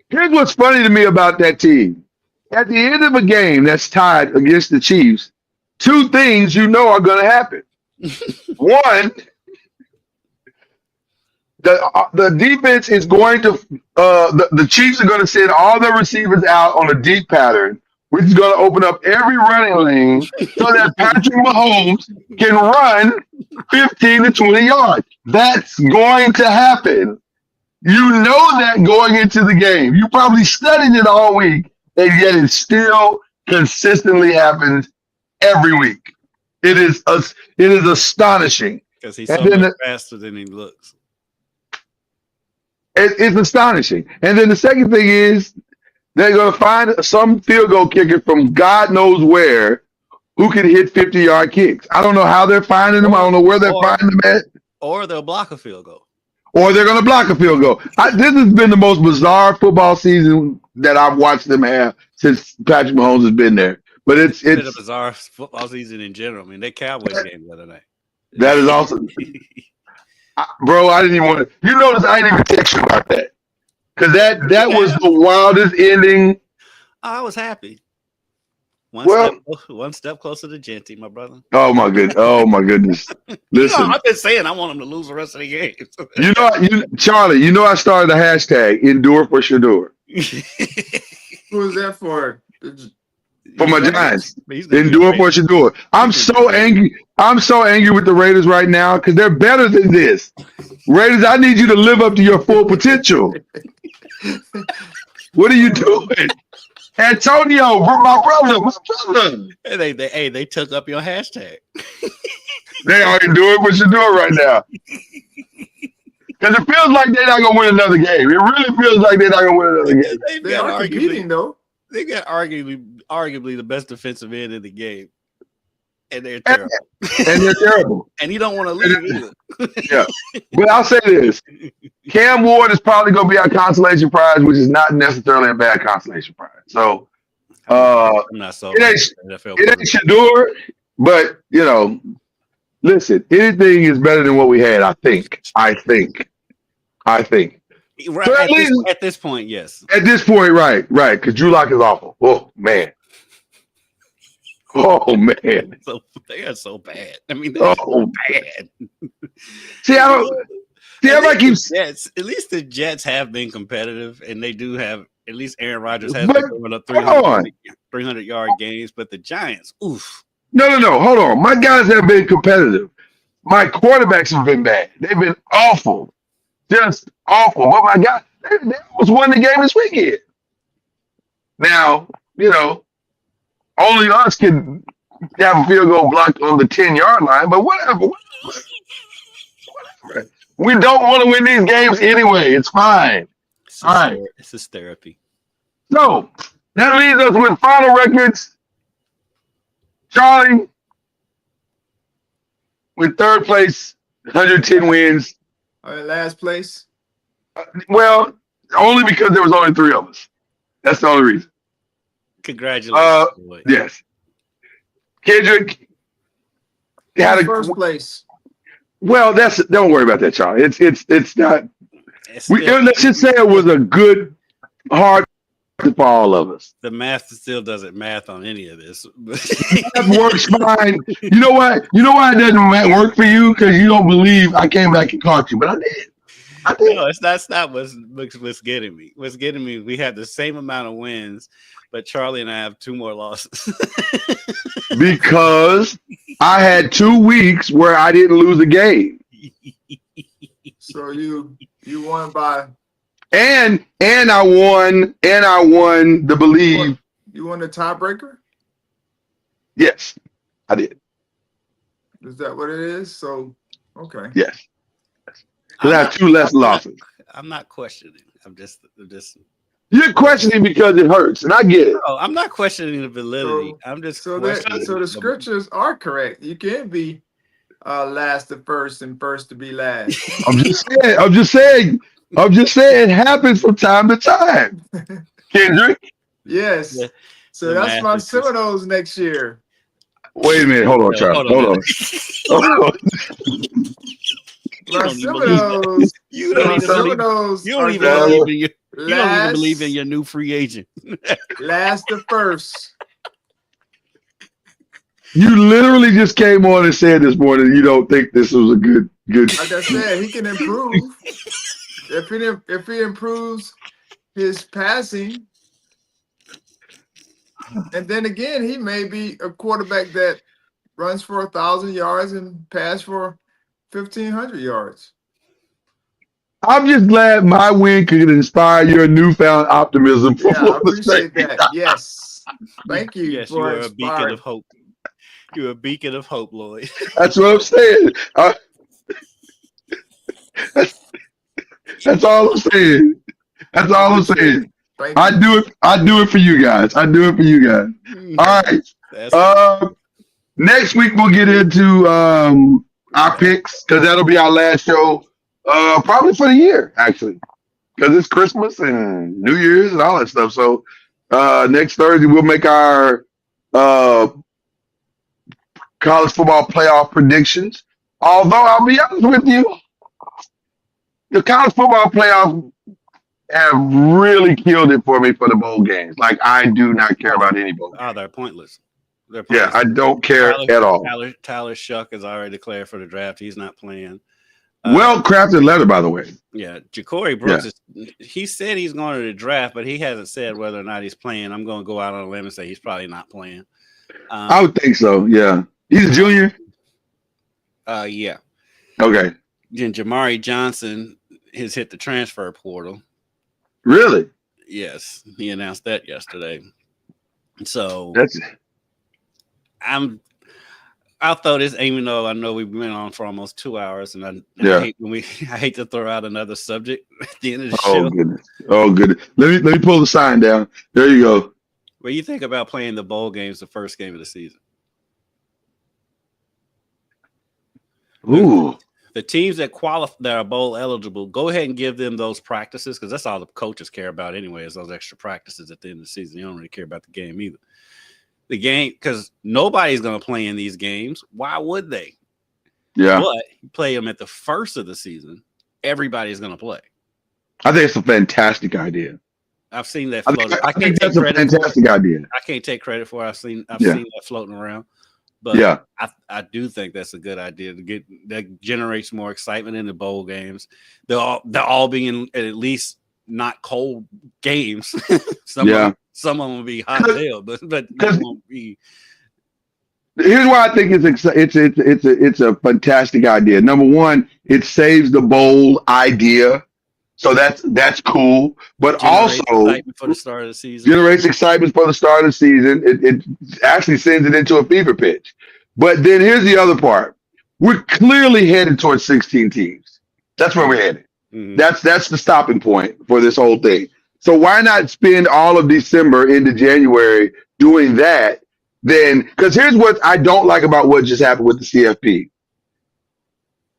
Here's what's funny to me about that team. At the end of a game that's tied against the Chiefs, two things are going to happen. One, the defense is going to the Chiefs are going to send all their receivers out on a deep pattern, which is going to open up every running lane so that Patrick Mahomes can run 15 to 20 yards. That's going to happen. You know that going into the game. You probably studied it all week, and yet it still consistently happens every week. It is astonishing. Because he's so much faster than he looks. It's astonishing. And then the second thing is they're going to find some field goal kicker from God knows where who can hit 50-yard kicks. I don't know how they're finding them. I don't know where they're finding them at. Or they'll block a field goal. Or they're going to block a field goal. This has been the most bizarre football season that I've watched them have since Patrick Mahomes has been there. But it's been a bizarre football season in general. I mean, that Cowboys game the other night. that is awesome. Bro, I didn't even want to. You notice I didn't even text you about that. Because that was the wildest ending. I was happy. One step closer to Genty, my brother. Oh my goodness. Listen, I've been saying I want him to lose the rest of the games. Charlie, I started a hashtag endure for Shador. Who is that for? For my Giants. Endure for Shador. I'm so angry. I'm so angry with the Raiders right now because they're better than this. Raiders, I need you to live up to your full potential. What are you doing? Antonio, my brother. They took up your hashtag. They are enduring what you're doing right now. Because it feels like they're not going to win another game. It really feels like they're not going to win another game. They are competing, though. They got arguably the best defensive end in the game. And they're terrible. And you don't want to leave either. Yeah. But I'll say this. Cam Ward is probably going to be our consolation prize, which is not necessarily a bad consolation prize. So I'm not so it ain't Shador, but listen, anything is better than what we had, I think. Right, so at this point, yes. At this point, right. Because Drew Lock is awful. Oh man. So they are so bad. I mean, they're so bad. Everybody keeps. At least the Jets have been competitive, and they do have. At least Aaron Rodgers has been going up 300-yard games, but the Giants, oof. No. Hold on. My guys have been competitive. My quarterbacks have been bad. They've been awful. Just awful. But my guys, they almost won the game this weekend. Now, only us can have a field goal blocked on the 10-yard line, but whatever. We don't want to win these games anyway. It's fine. All right. This is therapy. So that leaves us with final records. Charlie with third place, 110 wins. Last place. Well, only because there was only 3 of us. That's the only reason. Congratulations. Yes. Kendrick had a first place. Well, don't worry about that, Charlie. It's not. Let's just say it was a good hard for all of us. The math still doesn't math on any of this. That works fine. You know what? You know why it doesn't work for you? Because you don't believe I came back and caught you, but I did. No, that's not what's getting me. What's getting me? We had the same amount of wins, but Charlie and I have 2 more losses. Because I had 2 weeks where I didn't lose a game. So you won by and I won the BLEAV. You won the tiebreaker? Yes, I did. Is that what it is? So okay. Yes. I have 2 less losses. I'm not questioning. I'm just You're questioning because it hurts, and I get it. No, I'm not questioning the validity. I'm just questioning. So the scriptures are correct. You can't be last to first and first to be last. I'm just saying. It happens from time to time. Kendrick. Yes. Yeah. So that's my Seminoles next year. Wait a minute. Hold on, Charles. Hold on. My Seminoles. You don't even believe in your new free agent. Last to first. You literally just came on and said this morning you don't think this was a good. Like I said, he can improve. If he improves his passing, and then again, he may be a quarterback that runs for 1,000 yards and pass for 1,500 yards. I'm just glad my win could inspire your newfound optimism. Yeah, I appreciate that. Yes. Thank you. Yes, you are a beacon of hope. You're a beacon of hope, Lloyd. That's what I'm saying. That's all I'm saying. That's all I'm saying. I do it for you guys. All right. Next week we'll get into our picks because that'll be our last show, probably for the year, actually, because it's Christmas and New Year's and all that stuff. So next Thursday we'll make our uh, college football playoff predictions. Although I'll be honest with you, the college football playoffs have really killed it for me for the bowl games. Like I do not care about any bowl. Oh, they're pointless. They're Yeah, pointless. I don't care at all. Tyler Shuck is already declared for the draft. He's not playing. Well crafted letter, by the way. Yeah, Ja'Cory Brooks he said he's going to the draft, but he hasn't said whether or not he's playing. I'm going to go out on a limb and say he's probably not playing. I would think so. Yeah, he's a junior. Yeah. Okay. Then Jamari Johnson has hit the transfer portal. Really? Yes, he announced that yesterday. So That's I'll throw this, even though I know we've been on for almost 2 hours, and I hate to throw out another subject at the end of the show. Oh goodness. Let me pull the sign down. There you go. What do you think about playing the bowl games the first game of the season? Ooh. The teams that qualify that are bowl eligible, go ahead and give them those practices, because that's all the coaches care about anyway, is those extra practices at the end of the season. You don't really care about the game either. The game, because nobody's going to play in these games. Why would they? Yeah. But you play them at the first of the season, everybody's going to play. I think it's a fantastic idea. I've seen that I floating. think that's a fantastic idea. I can't take credit for it. I've seen that floating around. But Yeah. I do think that's a good idea that generates more excitement in the bowl games. They'll all be in at least not cold games. Some of them will be hot as hell, but they won't be. Here's why I think it's a fantastic idea. Number one, it saves the bowl idea, so that's cool. But Generates also excitement for the start of the season. generates excitement for the start of the season. It actually sends it into a fever pitch. But then here's the other part: we're clearly headed towards 16 teams. That's where we're headed. Mhm. That's the stopping point for this whole thing. So why not spend all of December into January doing that? Then, because here's what I don't like about what just happened with the CFP.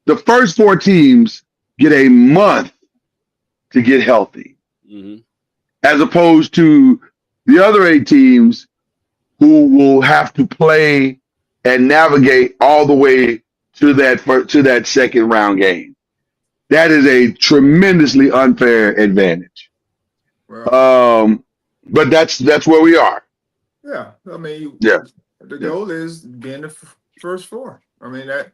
The first 4 teams get a month to get healthy, Mhm. as opposed to the other 8 teams who will have to play and navigate all the way to that second round game. That is a tremendously unfair advantage. Well, But that's where we are. yeah. I mean, Yeah. the goal is being the first 4. I mean that.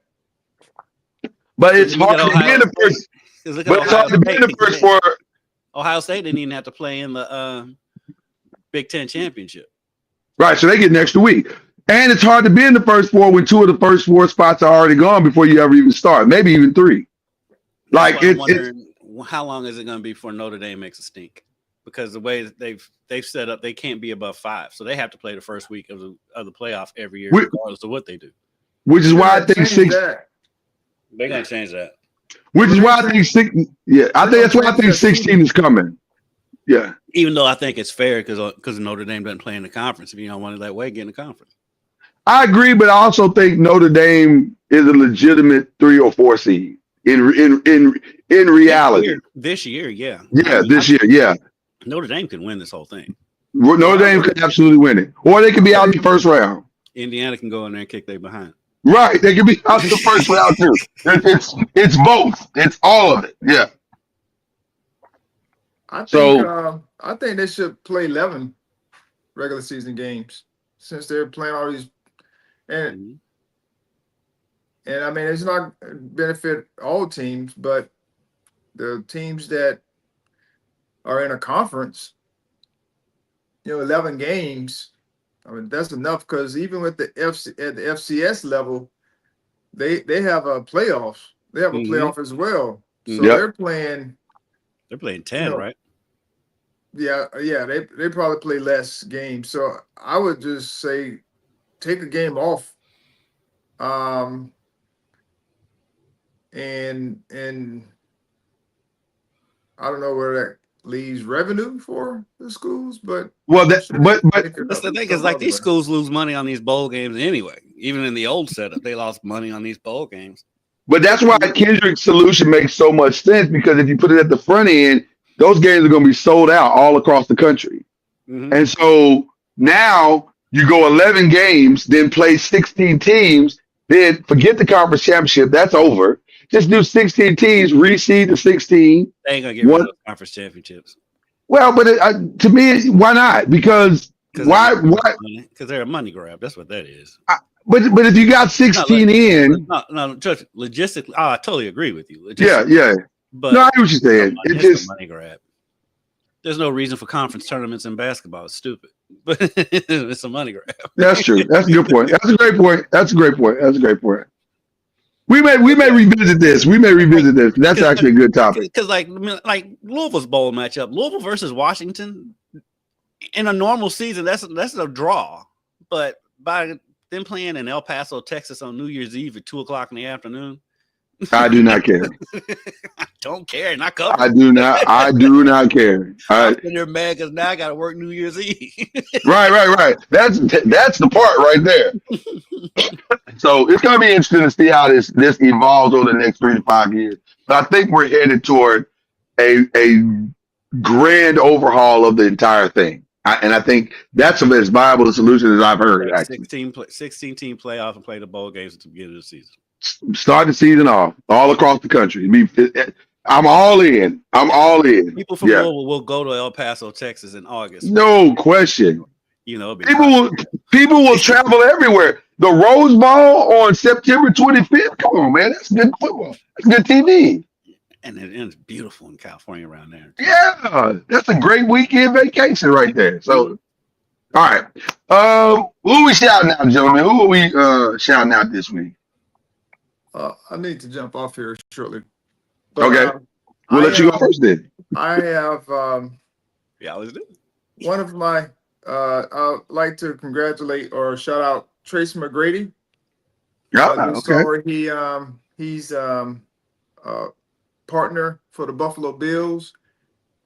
But it's Look hard at to be in the Ohio first. Because look at But it's Ohio hard to be in the State. first 4. Ohio State didn't even have to play in the Big Ten championship. Right, so they get next week. And it's hard to be in the first 4 when 2 of the first 4 spots are already gone before you ever even start. Maybe even 3. Like That's why I'm it's wondering how long is it going to be before Notre Dame makes a stink? Because the way that they've set up, they can't be above 5, so they have to play the first week of the playoff every year, regardless of what they do. which is why I think Change 6. that. They're going to change that. Which is why I think 6. Yeah, I think that's why I think 16 is coming. Yeah. Even though I think it's fair because Notre Dame doesn't play in the conference. If you don't want it that way, get in the conference. I agree, but I also think Notre Dame is a legitimate 3 or 4 seed in reality. This year, yeah. Yeah, this year, yeah. Notre Dame can win this whole thing. Notre Dame could absolutely win it, or they could be out in the first round. Indiana can go in there and kick their behind. Right, they could be out in the first round too. It's both. It's all of it. Yeah. I think they should play 11 regular season games since they're playing all these, and I mean it's not benefit all teams, but the teams that are in a conference, 11 games. I mean that's enough because even with the at the FCS level, they have a playoff. They have a playoff as well. So they're playing. They're playing 10, right? Yeah, they probably play less games. So I would just say take a game off. And I don't know where that leaves revenue for the schools, but that's the thing is like these schools lose money on these bowl games anyway. Even in the old setup, they lost money on these bowl games. But that's why Kendrick's solution makes so much sense, because if you put it at the front end, those games are going to be sold out all across the country. And so now You go 11 games, then play 16 teams, then forget the conference championship. That's over. Just do 16 teams, reseed to 16. They ain't gonna get rid of those conference championships. Well, but to me, why not? Because why? Because they're a money grab. That's what that is. But if you got 16 no, Judge, logistically, I totally agree with you. Yeah. But no, I hear what you're saying. It's just a money grab. There's no reason for conference tournaments in basketball. It's stupid, but it's a money grab. That's true. That's a good point. That's a great point. We may revisit this. That's actually a good topic. Because like Louisville's bowl matchup, Louisville versus Washington, in a normal season, that's a draw. But by them playing in El Paso, Texas on New Year's Eve at 2:00 in the afternoon, I do not care. I don't care. Not covered. I do not care. I'm sitting there mad because now I got to work New Year's Eve. Right. That's the part right there. So it's going to be interesting to see how this evolves over the next 3 to 5 years. But I think we're headed toward a grand overhaul of the entire thing. And I think that's as viable a solution as I've heard. Actually, 16 team playoff and play the bowl games at the beginning of the season. Start the season off all across the country. I'm all in. People from Louisville will go to El Paso, Texas in August. No question. You know, people will travel everywhere. The Rose Bowl on September 25th. Come on, man. That's good football. That's good TV. And it's beautiful in California around there. Yeah, that's a great weekend vacation right there. So, all right. Who are we shouting out, gentlemen? Who are we shouting out this week? I need to jump off here shortly. But, okay. We'll let you go first then. I have let's do it. One of my I'd like to congratulate or shout out Trace McGrady. Okay. He's partner for the Buffalo Bills.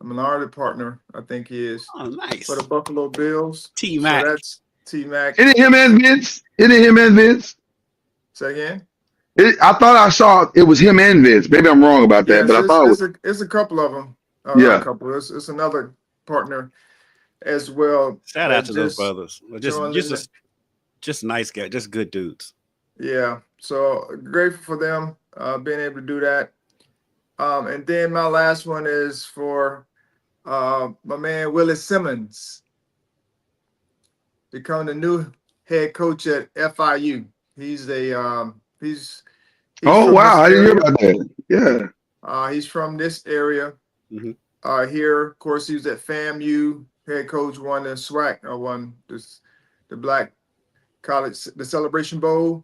A minority partner, I think he is. Oh, nice. For the Buffalo Bills. T-Mac. So that's T-Mac. Isn't it him and Vince? Say again? I thought I saw it was him and Vince. Maybe I'm wrong about that, but I thought it's a couple of them. Yeah. A couple. It's another partner as well. Shout out to those brothers. Just nice guys, just good dudes. Yeah. So grateful for them being able to do that. And then my last one is for my man Willie Simmons, becoming the new head coach at FIU. He's oh wow, I didn't hear about that. Yeah. He's from this area. Mm-hmm. Here, of course, he was at FAMU. Head coach won the SWAC, won the Black College, the Celebration Bowl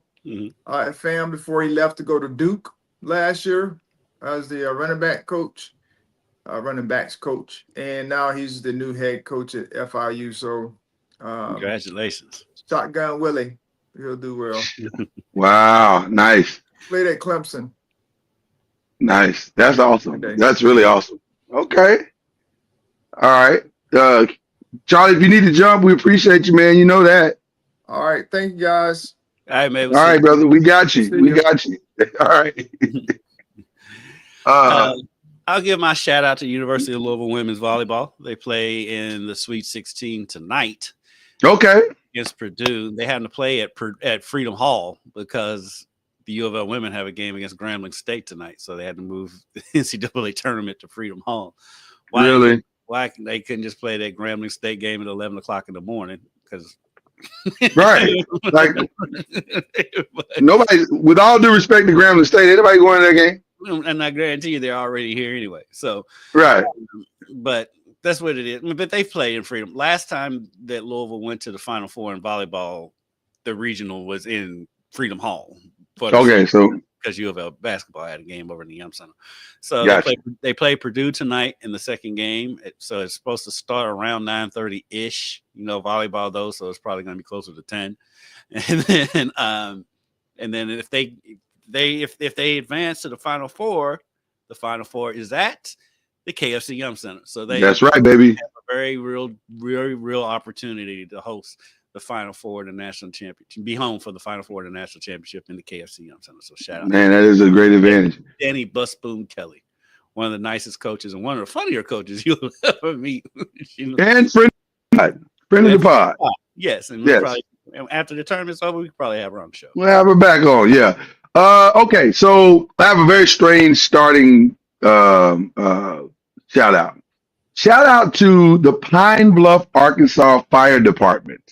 at FAM before he left to go to Duke last year as the running backs coach, and now he's the new head coach at FIU. So, congratulations, Shotgun Willie. He'll do well. Wow, nice. Played at Clemson. Nice. That's awesome. That's really awesome. Okay. All right. Charlie, if you need to jump, we appreciate you, man. You know that. All right. Thank you, guys. All right, man. All right, brother. We got you. All right. I'll give my shout out to University of Louisville women's volleyball. They play in the Sweet 16 tonight. Okay. Against Purdue. They had to play at Freedom Hall because the U of L women have a game against Grambling State tonight, so they had to move the NCAA tournament to Freedom Hall. Really? Why they couldn't just play that Grambling State game at 11 o'clock in the morning? Because right, like nobody. With all due respect to Grambling State, anybody going to that game? And I guarantee you they're already here anyway. So right, but that's what it is. But they played in Freedom. Last time that Louisville went to the Final Four in volleyball, the regional was in Freedom Hall. Okay, so because U of L basketball had a game over in the Yum Center. So gotcha. they play Purdue tonight in the second game. So it's supposed to start around 9:30-ish. You know, volleyball though, so it's probably going to be closer to 10. And then if they advance to the Final Four is at the KFC Yum Center. So that's right, baby. Have a very real opportunity to host the Final Four of the national championship, be home for the Final Four of the national championship in the KFC Yum Center. So shout out. Man, that is a great advantage. Danny Busboom Kelly, one of the nicest coaches and one of the funnier coaches you'll ever meet. And friend of the pod. Yes, and Yes. probably after the tournament's over, we could probably have her on the show. We'll have her back on. Yeah. Okay. So I have a very strange starting shout out. Shout out to the Pine Bluff, Arkansas Fire Department.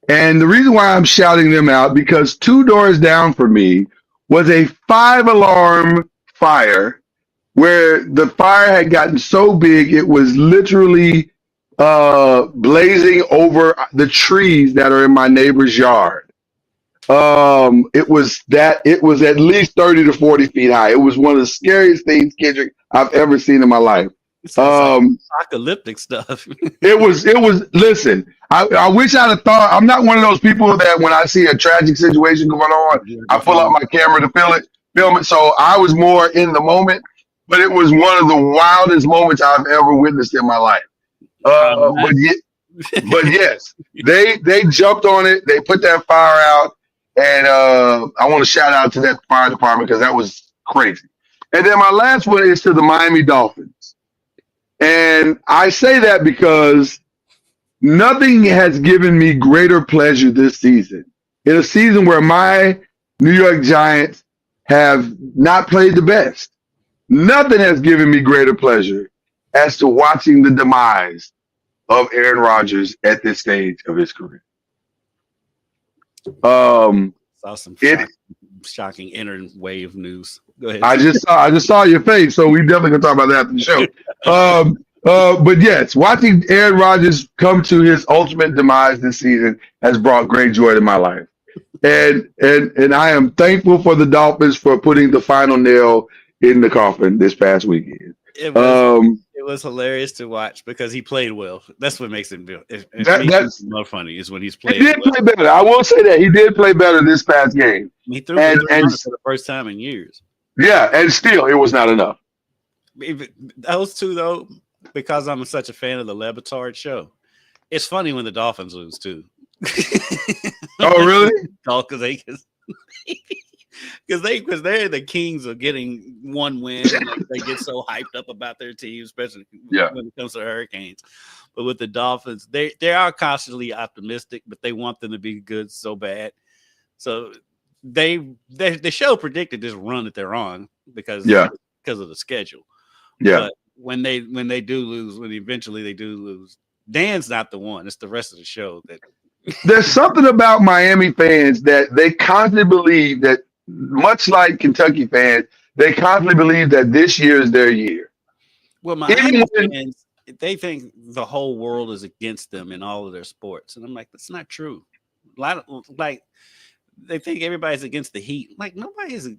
And the reason why I'm shouting them out, because 2 doors down from me was a 5-alarm fire where the fire had gotten so big it was literally blazing over the trees that are in my neighbor's yard. It was at least 30 to 40 feet high. It was one of the scariest things, Kendrick, I've ever seen in my life. Like apocalyptic stuff. It was listen, I wish I'd have thought. I'm not one of those people that when I see a tragic situation going on, I pull out my camera to film it. So I was more in the moment, but it was one of the wildest moments I've ever witnessed in my life. But yes, they jumped on it. They put that fire out, and I want to shout out to that fire department because that was crazy. And then my last one is to the Miami Dolphins. And I say that because nothing has given me greater pleasure this season. In a season where my New York Giants have not played the best, nothing has given me greater pleasure as to watching the demise of Aaron Rodgers at this stage of his career. Saw some shocking interwave news. Go ahead. I just saw your face, so we definitely gonna talk about that after the show. But yes, watching Aaron Rodgers come to his ultimate demise this season has brought great joy to my life, and I am thankful for the Dolphins for putting the final nail in the coffin this past weekend. It was hilarious to watch because he played well. That's what makes it that's more funny is when he's played. He did play better. I will say that he did play better this past game. He threw for the first time in years. Yeah, and still it was not enough. Those two though, because I'm such a fan of the Le Batard show, it's funny when the Dolphins lose too. Oh really? Because they're the kings of getting one win. And they get so hyped up about their team, especially when it comes to the Hurricanes. But with the Dolphins, they are constantly optimistic, but they want them to be good so bad. So the show predicted this run that they're on because of the schedule. Yeah. But when they do lose, when eventually they do lose, Dan's not the one. It's the rest of the show that. There's something about Miami fans that they constantly believe that, much like Kentucky fans, they constantly believe that this year is their year. Well, Miami fans, they think the whole world is against them in all of their sports, and I'm like, that's not true. A lot of they think everybody's against the Heat. Like nobody's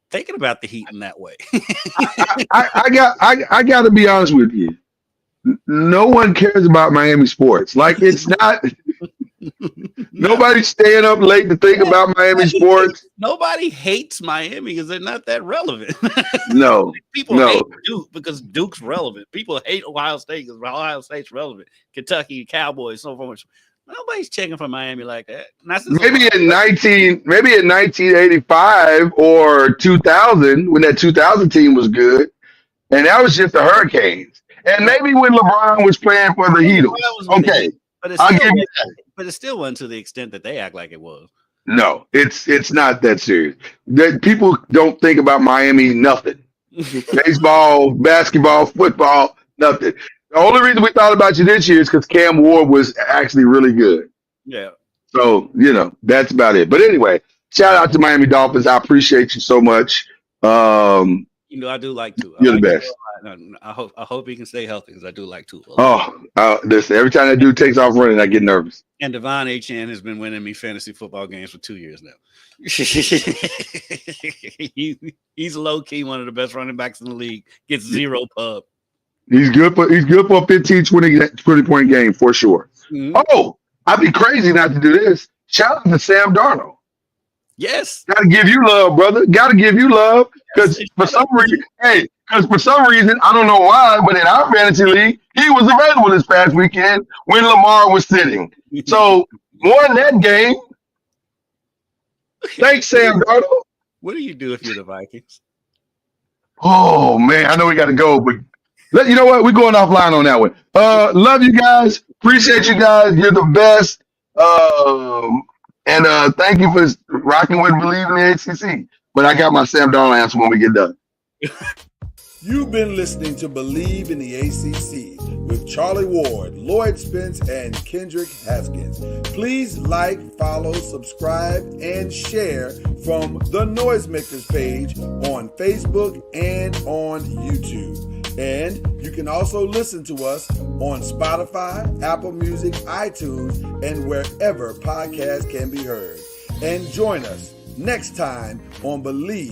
thinking about the Heat in that way. I got to be honest with you. No one cares about Miami sports. Like it's not. Nobody's staying up late to think about Miami sports. Nobody hates Miami because they're not that relevant. No. People hate Duke because Duke's relevant. People hate Ohio State because Ohio State's relevant. Kentucky, Cowboys, so much. Nobody's checking for Miami like that. Maybe in 1985 or 2000 when that 2000 team was good, and that was just the Hurricanes. And maybe when LeBron was playing for the Heat. Okay. But it still wasn't to the extent that they act like it was. No, it's not that serious. People don't think about Miami nothing. Baseball, basketball, football, nothing. The only reason we thought about you this year is because Cam Ward was actually really good. Yeah. So, that's about it. But anyway, shout out to Miami Dolphins. I appreciate you so much. I do like to. You're the best. I hope he can stay healthy because I do like to. Listen, every time that dude takes off running, I get nervous. And Devon Achane has been winning me fantasy football games for 2 years now. He's low key one of the best running backs in the league. Gets 0 pub. He's good for a 15, 20 point game for sure. Mm-hmm. Oh, I'd be crazy not to do this. Shout out to Sam Darnold. Yes. Gotta give you love, brother. Gotta give you love. Because for some reason, I don't know why, but in our fantasy league, he was available this past weekend when Lamar was sitting. So won that game. Thanks, Sam Darnold. What do you do if you're the Vikings? Oh man, I know we gotta go, but you know what? We're going offline on that one. Love you guys. Appreciate you guys. You're the best. And thank you for rocking with Believe in the ACC. But I got my Sam Darnold answer when we get done. You've been listening to Believe in the ACC with Charlie Ward, Lloyd Spence, and Kendrick Haskins. Please like, follow, subscribe, and share from the Noisemakers page on Facebook and on YouTube. And you can also listen to us on Spotify, Apple Music, iTunes, and wherever podcasts can be heard. And join us next time on Believe